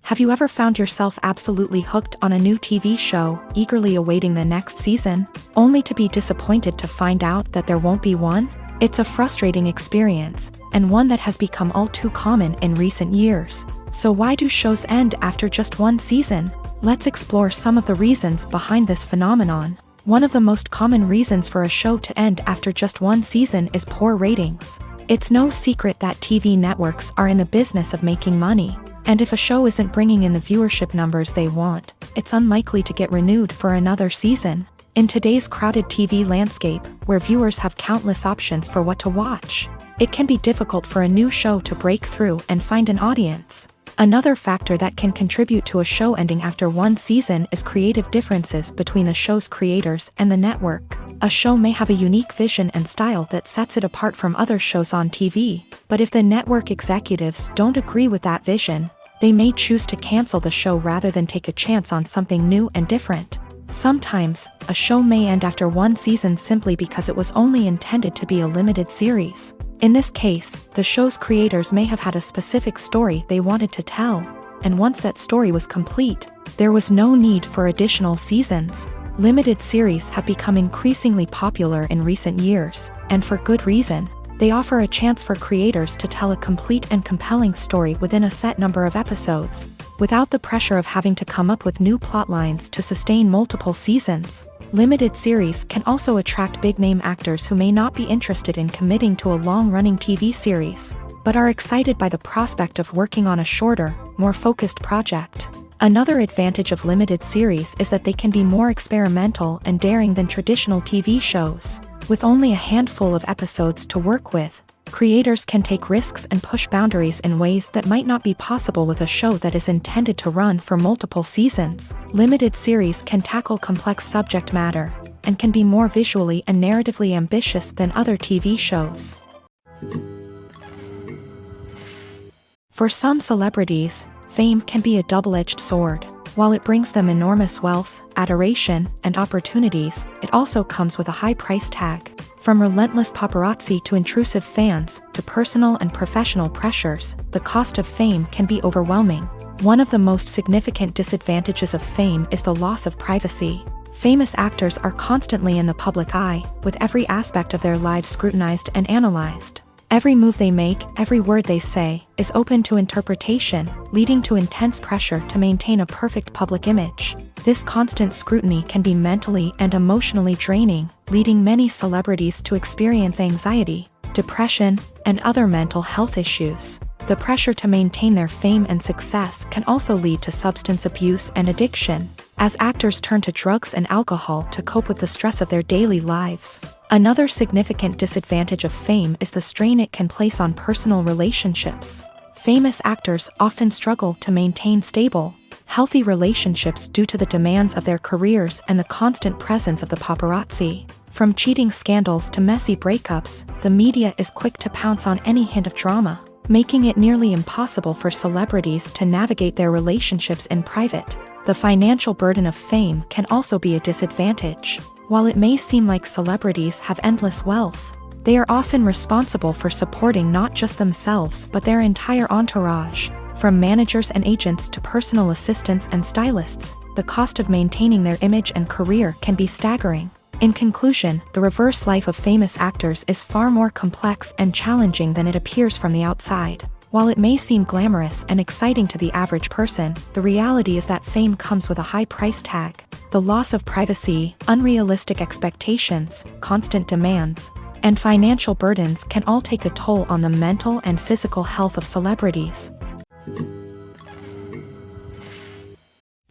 Have you ever found yourself absolutely hooked on a new TV show, eagerly awaiting the next season, only to be disappointed to find out that there won't be one? It's a frustrating experience, and one that has become all too common in recent years. So why do shows end after just one season? Let's explore some of the reasons behind this phenomenon. One of the most common reasons for a show to end after just one season is poor ratings. It's no secret that TV networks are in the business of making money. And if a show isn't bringing in the viewership numbers they want, it's unlikely to get renewed for another season. In today's crowded TV landscape, where viewers have countless options for what to watch, it can be difficult for a new show to break through and find an audience. Another factor that can contribute to a show ending after one season is creative differences between the show's creators and the network. A show may have a unique vision and style that sets it apart from other shows on TV, but if the network executives don't agree with that vision, they may choose to cancel the show rather than take a chance on something new and different. Sometimes, a show may end after one season simply because it was only intended to be a limited series. In this case, the show's creators may have had a specific story they wanted to tell, and once that story was complete, there was no need for additional seasons. Limited series have become increasingly popular in recent years, and for good reason. They offer a chance for creators to tell a complete and compelling story within a set number of episodes, without the pressure of having to come up with new plotlines to sustain multiple seasons. Limited series can also attract big-name actors who may not be interested in committing to a long-running TV series, but are excited by the prospect of working on a shorter, more focused project. Another advantage of limited series is that they can be more experimental and daring than traditional TV shows. With only a handful of episodes to work with, creators can take risks and push boundaries in ways that might not be possible with a show that is intended to run for multiple seasons. Limited series can tackle complex subject matter, and can be more visually and narratively ambitious than other TV shows. For some celebrities, fame can be a double-edged sword. While it brings them enormous wealth, adoration, and opportunities, it also comes with a high price tag. From relentless paparazzi to intrusive fans, to personal and professional pressures, the cost of fame can be overwhelming. One of the most significant disadvantages of fame is the loss of privacy. Famous actors are constantly in the public eye, with every aspect of their lives scrutinized and analyzed. Every move they make, every word they say, is open to interpretation, leading to intense pressure to maintain a perfect public image. This constant scrutiny can be mentally and emotionally draining, leading many celebrities to experience anxiety, depression, and other mental health issues. The pressure to maintain their fame and success can also lead to substance abuse and addiction, as actors turn to drugs and alcohol to cope with the stress of their daily lives. Another significant disadvantage of fame is the strain it can place on personal relationships. Famous actors often struggle to maintain stable, healthy relationships due to the demands of their careers and the constant presence of the paparazzi. From cheating scandals to messy breakups, the media is quick to pounce on any hint of drama, making it nearly impossible for celebrities to navigate their relationships in private. The financial burden of fame can also be a disadvantage. While it may seem like celebrities have endless wealth, they are often responsible for supporting not just themselves but their entire entourage. From managers and agents to personal assistants and stylists, the cost of maintaining their image and career can be staggering. In conclusion, the reverse life of famous actors is far more complex and challenging than it appears from the outside. While it may seem glamorous and exciting to the average person, the reality is that fame comes with a high price tag. The loss of privacy, unrealistic expectations, constant demands, and financial burdens can all take a toll on the mental and physical health of celebrities.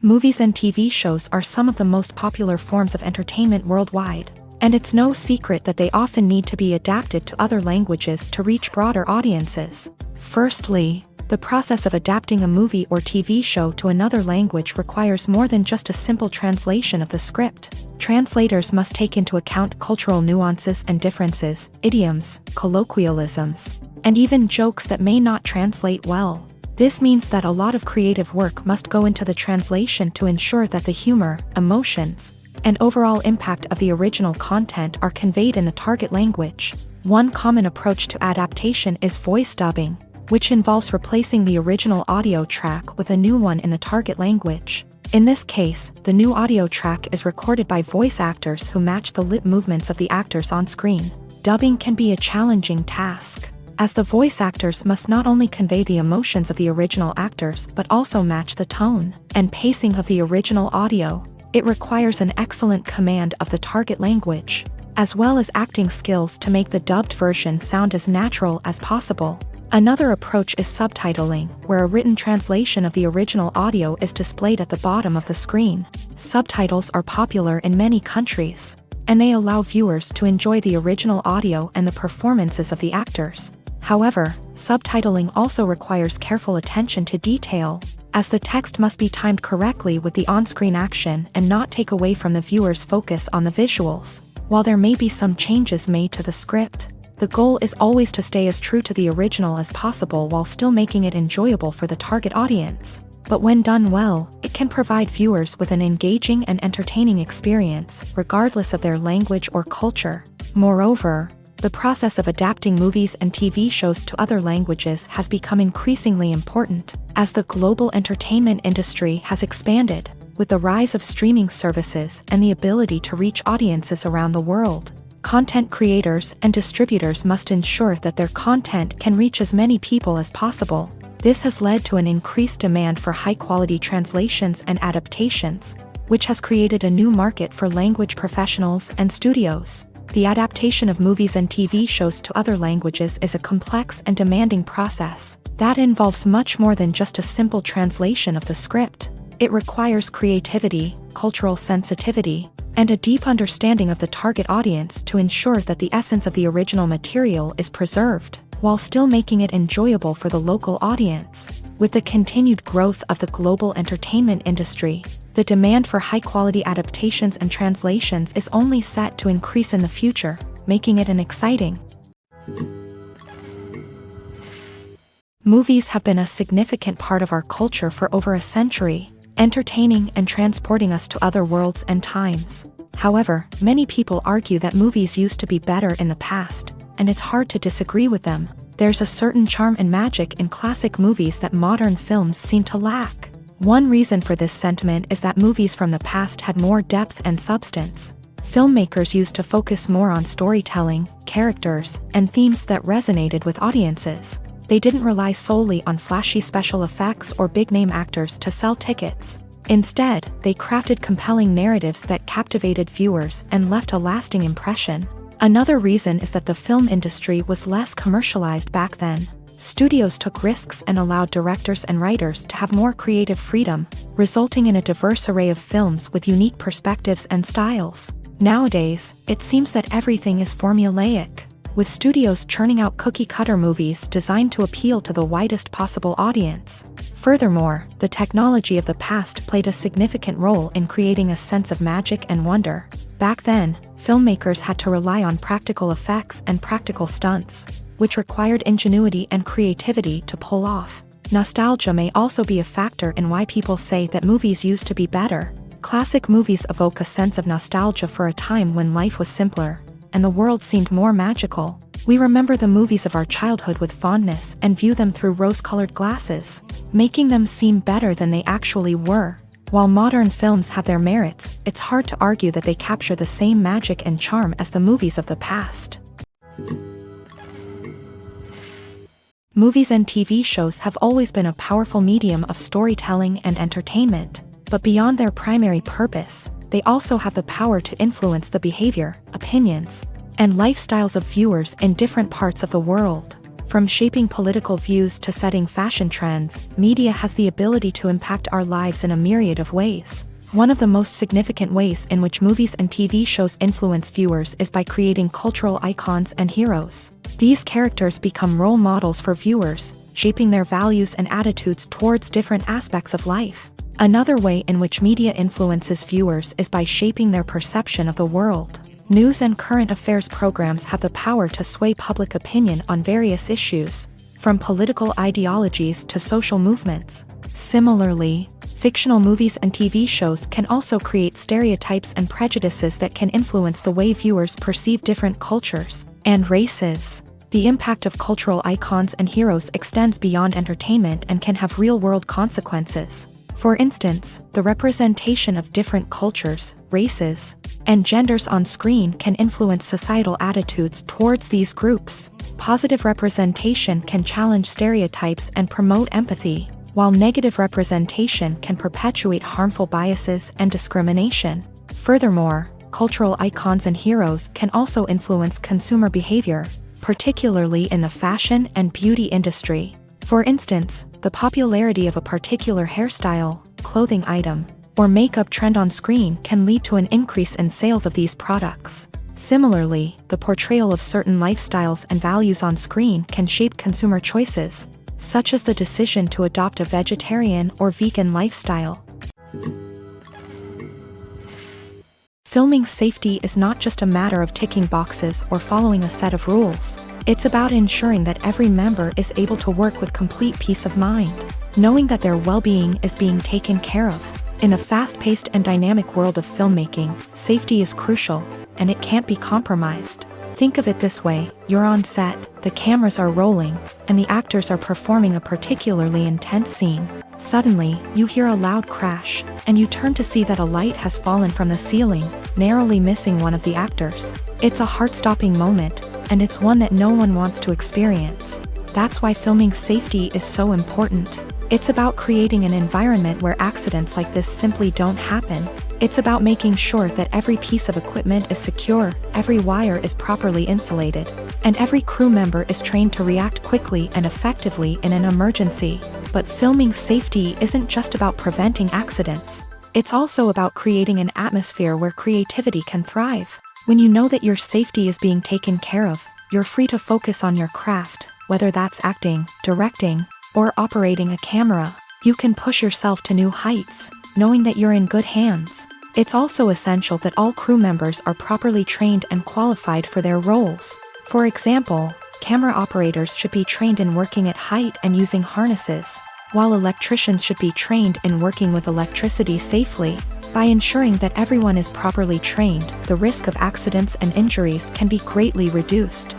Movies and TV shows are some of the most popular forms of entertainment worldwide, and it's no secret that they often need to be adapted to other languages to reach broader audiences. Firstly, the process of adapting a movie or TV show to another language requires more than just a simple translation of the script. Translators must take into account cultural nuances and differences, idioms, colloquialisms, and even jokes that may not translate well. This means that a lot of creative work must go into the translation to ensure that the humor, emotions, and overall impact of the original content are conveyed in the target language. One common approach to adaptation is voice dubbing, which involves replacing the original audio track with a new one in the target language. In this case, the new audio track is recorded by voice actors who match the lip movements of the actors on screen. Dubbing can be a challenging task, as the voice actors must not only convey the emotions of the original actors but also match the tone and pacing of the original audio. It requires an excellent command of the target language, as well as acting skills to make the dubbed version sound as natural as possible. Another approach is subtitling, where a written translation of the original audio is displayed at the bottom of the screen. Subtitles are popular in many countries, and they allow viewers to enjoy the original audio and the performances of the actors. However, subtitling also requires careful attention to detail, as the text must be timed correctly with the on-screen action and not take away from the viewer's focus on the visuals. While there may be some changes made to the script, the goal is always to stay as true to the original as possible while still making it enjoyable for the target audience. But when done well, it can provide viewers with an engaging and entertaining experience, regardless of their language or culture. Moreover, the process of adapting movies and TV shows to other languages has become increasingly important, as the global entertainment industry has expanded, with the rise of streaming services and the ability to reach audiences around the world. Content creators and distributors must ensure that their content can reach as many people as possible. This has led to an increased demand for high-quality translations and adaptations, which has created a new market for language professionals and studios. The adaptation of movies and TV shows to other languages is a complex and demanding process that involves much more than just a simple translation of the script. It requires creativity, cultural sensitivity, and a deep understanding of the target audience to ensure that the essence of the original material is preserved, while still making it enjoyable for the local audience. With the continued growth of the global entertainment industry, the demand for high-quality adaptations and translations is only set to increase in the future, making it an exciting. Movies have been a significant part of our culture for over a century, entertaining and transporting us to other worlds and times. However, many people argue that movies used to be better in the past, and it's hard to disagree with them. There's a certain charm and magic in classic movies that modern films seem to lack. One reason for this sentiment is that movies from the past had more depth and substance. Filmmakers used to focus more on storytelling, characters, and themes that resonated with audiences. They didn't rely solely on flashy special effects or big-name actors to sell tickets. Instead, they crafted compelling narratives that captivated viewers and left a lasting impression. Another reason is that the film industry was less commercialized back then. Studios took risks and allowed directors and writers to have more creative freedom, resulting in a diverse array of films with unique perspectives and styles. Nowadays, it seems that everything is formulaic, with studios churning out cookie-cutter movies designed to appeal to the widest possible audience. Furthermore, the technology of the past played a significant role in creating a sense of magic and wonder. Back then, filmmakers had to rely on practical effects and practical stunts, which required ingenuity and creativity to pull off. Nostalgia may also be a factor in why people say that movies used to be better. Classic movies evoke a sense of nostalgia for a time when life was simpler, and the world seemed more magical. We remember the movies of our childhood with fondness and view them through rose-colored glasses, making them seem better than they actually were. While modern films have their merits, it's hard to argue that they capture the same magic and charm as the movies of the past. Movies and TV shows have always been a powerful medium of storytelling and entertainment, but beyond their primary purpose, they also have the power to influence the behavior, opinions, and lifestyles of viewers in different parts of the world. From shaping political views to setting fashion trends, media has the ability to impact our lives in a myriad of ways. One of the most significant ways in which movies and TV shows influence viewers is by creating cultural icons and heroes. These characters become role models for viewers, shaping their values and attitudes towards different aspects of life. Another way in which media influences viewers is by shaping their perception of the world. News and current affairs programs have the power to sway public opinion on various issues, from political ideologies to social movements. Similarly, fictional movies and TV shows can also create stereotypes and prejudices that can influence the way viewers perceive different cultures and races. The impact of cultural icons and heroes extends beyond entertainment and can have real-world consequences. For instance, the representation of different cultures, races, and genders on screen can influence societal attitudes towards these groups. Positive representation can challenge stereotypes and promote empathy, while negative representation can perpetuate harmful biases and discrimination. Furthermore, cultural icons and heroes can also influence consumer behavior, particularly in the fashion and beauty industry. For instance, the popularity of a particular hairstyle, clothing item, or makeup trend on screen can lead to an increase in sales of these products. Similarly, the portrayal of certain lifestyles and values on screen can shape consumer choices, such as the decision to adopt a vegetarian or vegan lifestyle. Filming safety is not just a matter of ticking boxes or following a set of rules. It's about ensuring that every member is able to work with complete peace of mind, knowing that their well-being is being taken care of. In a fast-paced and dynamic world of filmmaking, safety is crucial, and it can't be compromised. Think of it this way: you're on set, the cameras are rolling, and the actors are performing a particularly intense scene. Suddenly, you hear a loud crash, and you turn to see that a light has fallen from the ceiling, narrowly missing one of the actors. It's a heart-stopping moment, and it's one that no one wants to experience. That's why filming safety is so important. It's about creating an environment where accidents like this simply don't happen. It's about making sure that every piece of equipment is secure, every wire is properly insulated, and every crew member is trained to react quickly and effectively in an emergency. But filming safety isn't just about preventing accidents. It's also about creating an atmosphere where creativity can thrive. When you know that your safety is being taken care of, you're free to focus on your craft, whether that's acting, directing, or operating a camera. You can push yourself to new heights, knowing that you're in good hands. It's also essential that all crew members are properly trained and qualified for their roles. For example, camera operators should be trained in working at height and using harnesses, while electricians should be trained in working with electricity safely. By ensuring that everyone is properly trained, the risk of accidents and injuries can be greatly reduced.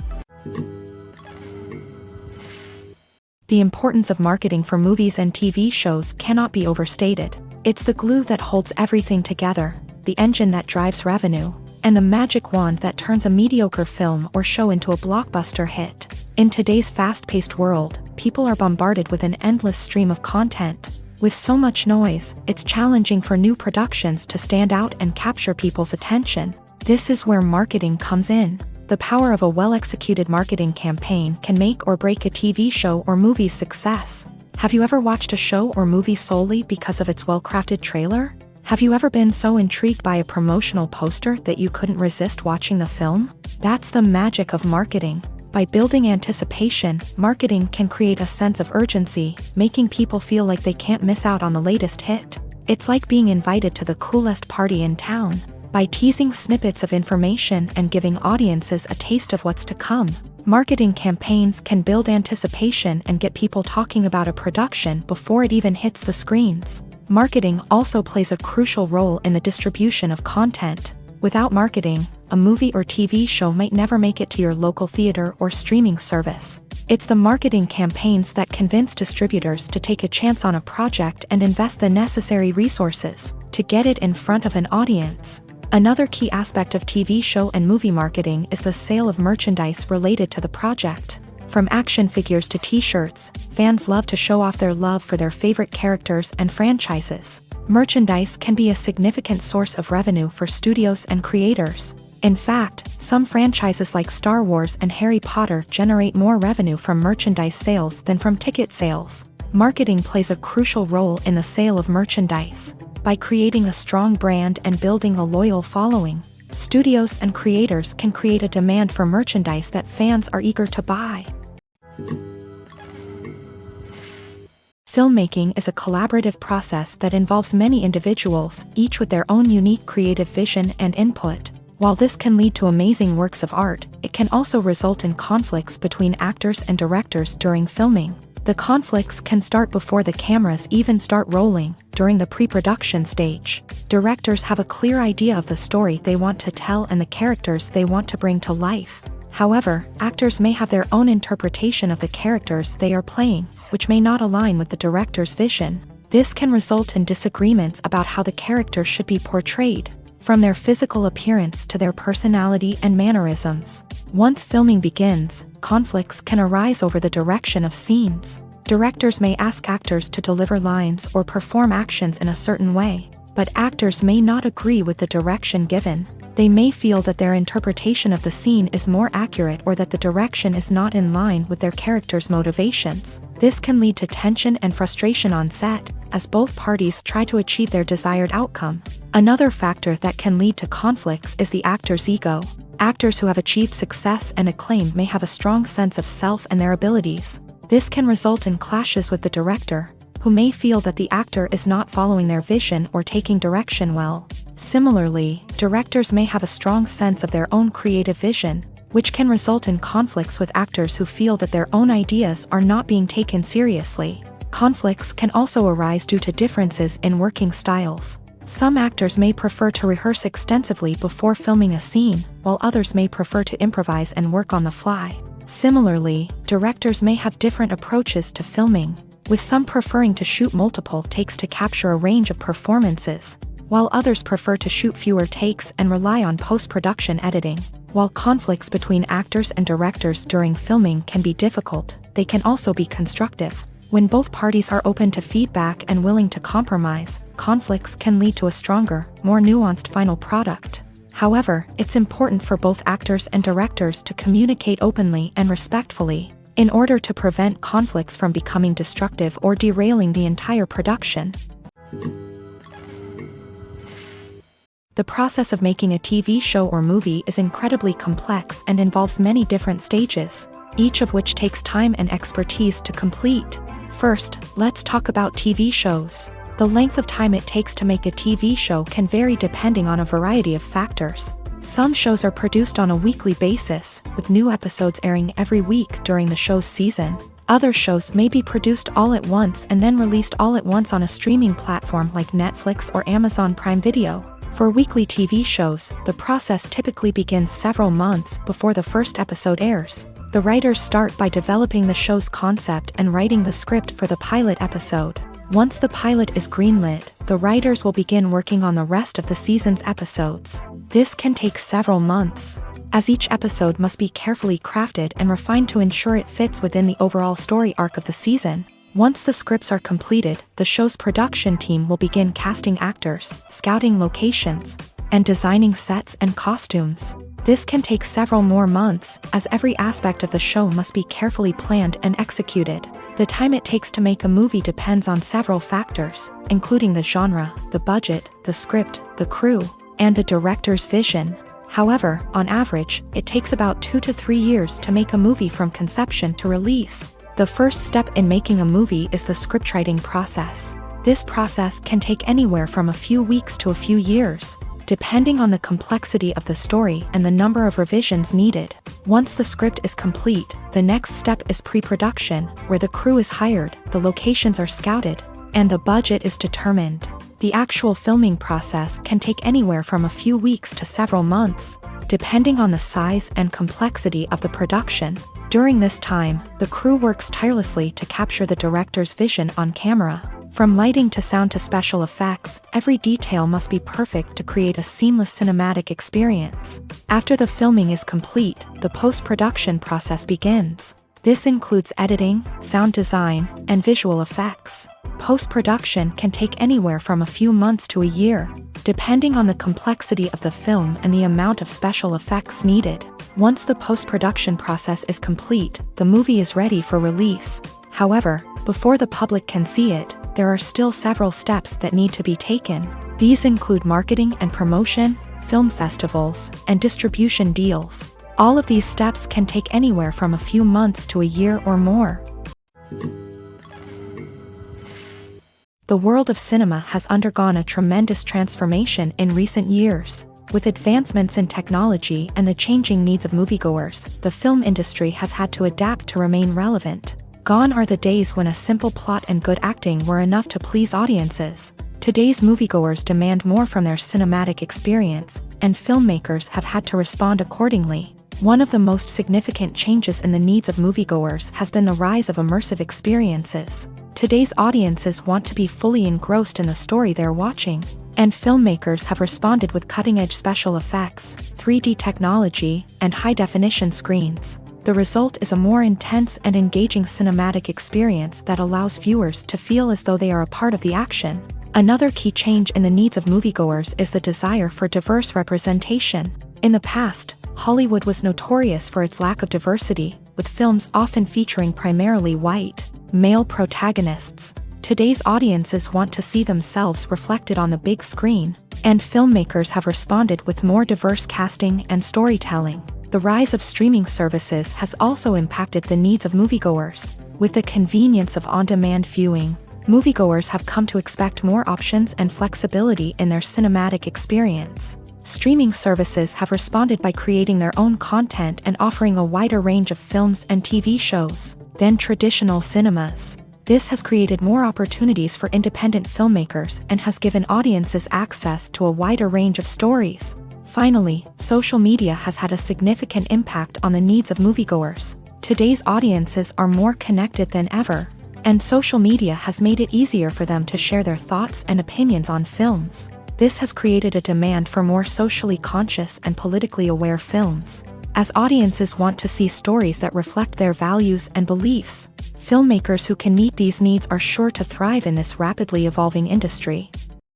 The importance of marketing for movies and TV shows cannot be overstated. It's the glue that holds everything together, the engine that drives revenue, and the magic wand that turns a mediocre film or show into a blockbuster hit. In today's fast-paced world, people are bombarded with an endless stream of content. With so much noise, it's challenging for new productions to stand out and capture people's attention. This is where marketing comes in. The power of a well-executed marketing campaign can make or break a TV show or movie's success. Have you ever watched a show or movie solely because of its well-crafted trailer? Have you ever been so intrigued by a promotional poster that you couldn't resist watching the film? That's the magic of marketing. By building anticipation, marketing can create a sense of urgency, making people feel like they can't miss out on the latest hit. It's like being invited to the coolest party in town. By teasing snippets of information and giving audiences a taste of what's to come, marketing campaigns can build anticipation and get people talking about a production before it even hits the screens. Marketing also plays a crucial role in the distribution of content. Without marketing, a movie or TV show might never make it to your local theater or streaming service. It's the marketing campaigns that convince distributors to take a chance on a project and invest the necessary resources to get it in front of an audience. Another key aspect of TV show and movie marketing is the sale of merchandise related to the project. From action figures to t-shirts, fans love to show off their love for their favorite characters and franchises. Merchandise can be a significant source of revenue for studios and creators. In fact, some franchises like Star Wars and Harry Potter generate more revenue from merchandise sales than from ticket sales. Marketing plays a crucial role in the sale of merchandise. By creating a strong brand and building a loyal following, studios and creators can create a demand for merchandise that fans are eager to buy. Filmmaking is a collaborative process that involves many individuals, each with their own unique creative vision and input. While this can lead to amazing works of art, it can also result in conflicts between actors and directors during filming. The conflicts can start before the cameras even start rolling, during the pre-production stage. Directors have a clear idea of the story they want to tell and the characters they want to bring to life. However, actors may have their own interpretation of the characters they are playing, which may not align with the director's vision. This can result in disagreements about how the character should be portrayed, from their physical appearance to their personality and mannerisms. Once filming begins, conflicts can arise over the direction of scenes. Directors may ask actors to deliver lines or perform actions in a certain way, but actors may not agree with the direction given. They may feel that their interpretation of the scene is more accurate or that the direction is not in line with their character's motivations. This can lead to tension and frustration on set, as both parties try to achieve their desired outcome. Another factor that can lead to conflicts is the actor's ego. Actors who have achieved success and acclaim may have a strong sense of self and their abilities. This can result in clashes with the director, who may feel that the actor is not following their vision or taking direction well. Similarly, directors may have a strong sense of their own creative vision, which can result in conflicts with actors who feel that their own ideas are not being taken seriously. Conflicts can also arise due to differences in working styles. Some actors may prefer to rehearse extensively before filming a scene, while others may prefer to improvise and work on the fly. Similarly, directors may have different approaches to filming, with some preferring to shoot multiple takes to capture a range of performances, while others prefer to shoot fewer takes and rely on post-production editing. While conflicts between actors and directors during filming can be difficult, they can also be constructive. When both parties are open to feedback and willing to compromise, conflicts can lead to a stronger, more nuanced final product. However, it's important for both actors and directors to communicate openly and respectfully, in order to prevent conflicts from becoming destructive or derailing the entire production. The process of making a TV show or movie is incredibly complex and involves many different stages, each of which takes time and expertise to complete. First, let's talk about TV shows. The length of time it takes to make a TV show can vary depending on a variety of factors. Some shows are produced on a weekly basis, with new episodes airing every week during the show's season. Other shows may be produced all at once and then released all at once on a streaming platform like Netflix or Amazon Prime Video. For weekly TV shows, the process typically begins several months before the first episode airs. The writers start by developing the show's concept and writing the script for the pilot episode. Once the pilot is greenlit, the writers will begin working on the rest of the season's episodes. This can take several months, as each episode must be carefully crafted and refined to ensure it fits within the overall story arc of the season. Once the scripts are completed, the show's production team will begin casting actors, scouting locations, and designing sets and costumes. This can take several more months, as every aspect of the show must be carefully planned and executed. The time it takes to make a movie depends on several factors, including the genre, the budget, the script, the crew, and the director's vision. However, on average, it takes about 2 to 3 years to make a movie from conception to release. The first step in making a movie is the scriptwriting process. This process can take anywhere from a few weeks to a few years, depending on the complexity of the story and the number of revisions needed. Once the script is complete, the next step is pre-production, where the crew is hired, the locations are scouted, and the budget is determined. The actual filming process can take anywhere from a few weeks to several months, depending on the size and complexity of the production. During this time, the crew works tirelessly to capture the director's vision on camera. From lighting to sound to special effects, every detail must be perfect to create a seamless cinematic experience. After the filming is complete, the post-production process begins. This includes editing, sound design, and visual effects. Post-production can take anywhere from a few months to a year, depending on the complexity of the film and the amount of special effects needed. Once the post-production process is complete, the movie is ready for release. However, before the public can see it, there are still several steps that need to be taken. These include marketing and promotion, film festivals, and distribution deals. All of these steps can take anywhere from a few months to a year or more. The world of cinema has undergone a tremendous transformation in recent years. With advancements in technology and the changing needs of moviegoers, the film industry has had to adapt to remain relevant. Gone are the days when a simple plot and good acting were enough to please audiences. Today's moviegoers demand more from their cinematic experience, and filmmakers have had to respond accordingly. One of the most significant changes in the needs of moviegoers has been the rise of immersive experiences. Today's audiences want to be fully engrossed in the story they're watching, and filmmakers have responded with cutting-edge special effects, 3D technology, and high-definition screens. The result is a more intense and engaging cinematic experience that allows viewers to feel as though they are a part of the action. Another key change in the needs of moviegoers is the desire for diverse representation. In the past, Hollywood was notorious for its lack of diversity, with films often featuring primarily white, male protagonists. Today's audiences want to see themselves reflected on the big screen, and filmmakers have responded with more diverse casting and storytelling. The rise of streaming services has also impacted the needs of moviegoers. With the convenience of on-demand viewing, moviegoers have come to expect more options and flexibility in their cinematic experience. Streaming services have responded by creating their own content and offering a wider range of films and TV shows than traditional cinemas. This has created more opportunities for independent filmmakers and has given audiences access to a wider range of stories. Finally, social media has had a significant impact on the needs of moviegoers. Today's audiences are more connected than ever, and social media has made it easier for them to share their thoughts and opinions on films. This has created a demand for more socially conscious and politically aware films. As audiences want to see stories that reflect their values and beliefs, filmmakers who can meet these needs are sure to thrive in this rapidly evolving industry.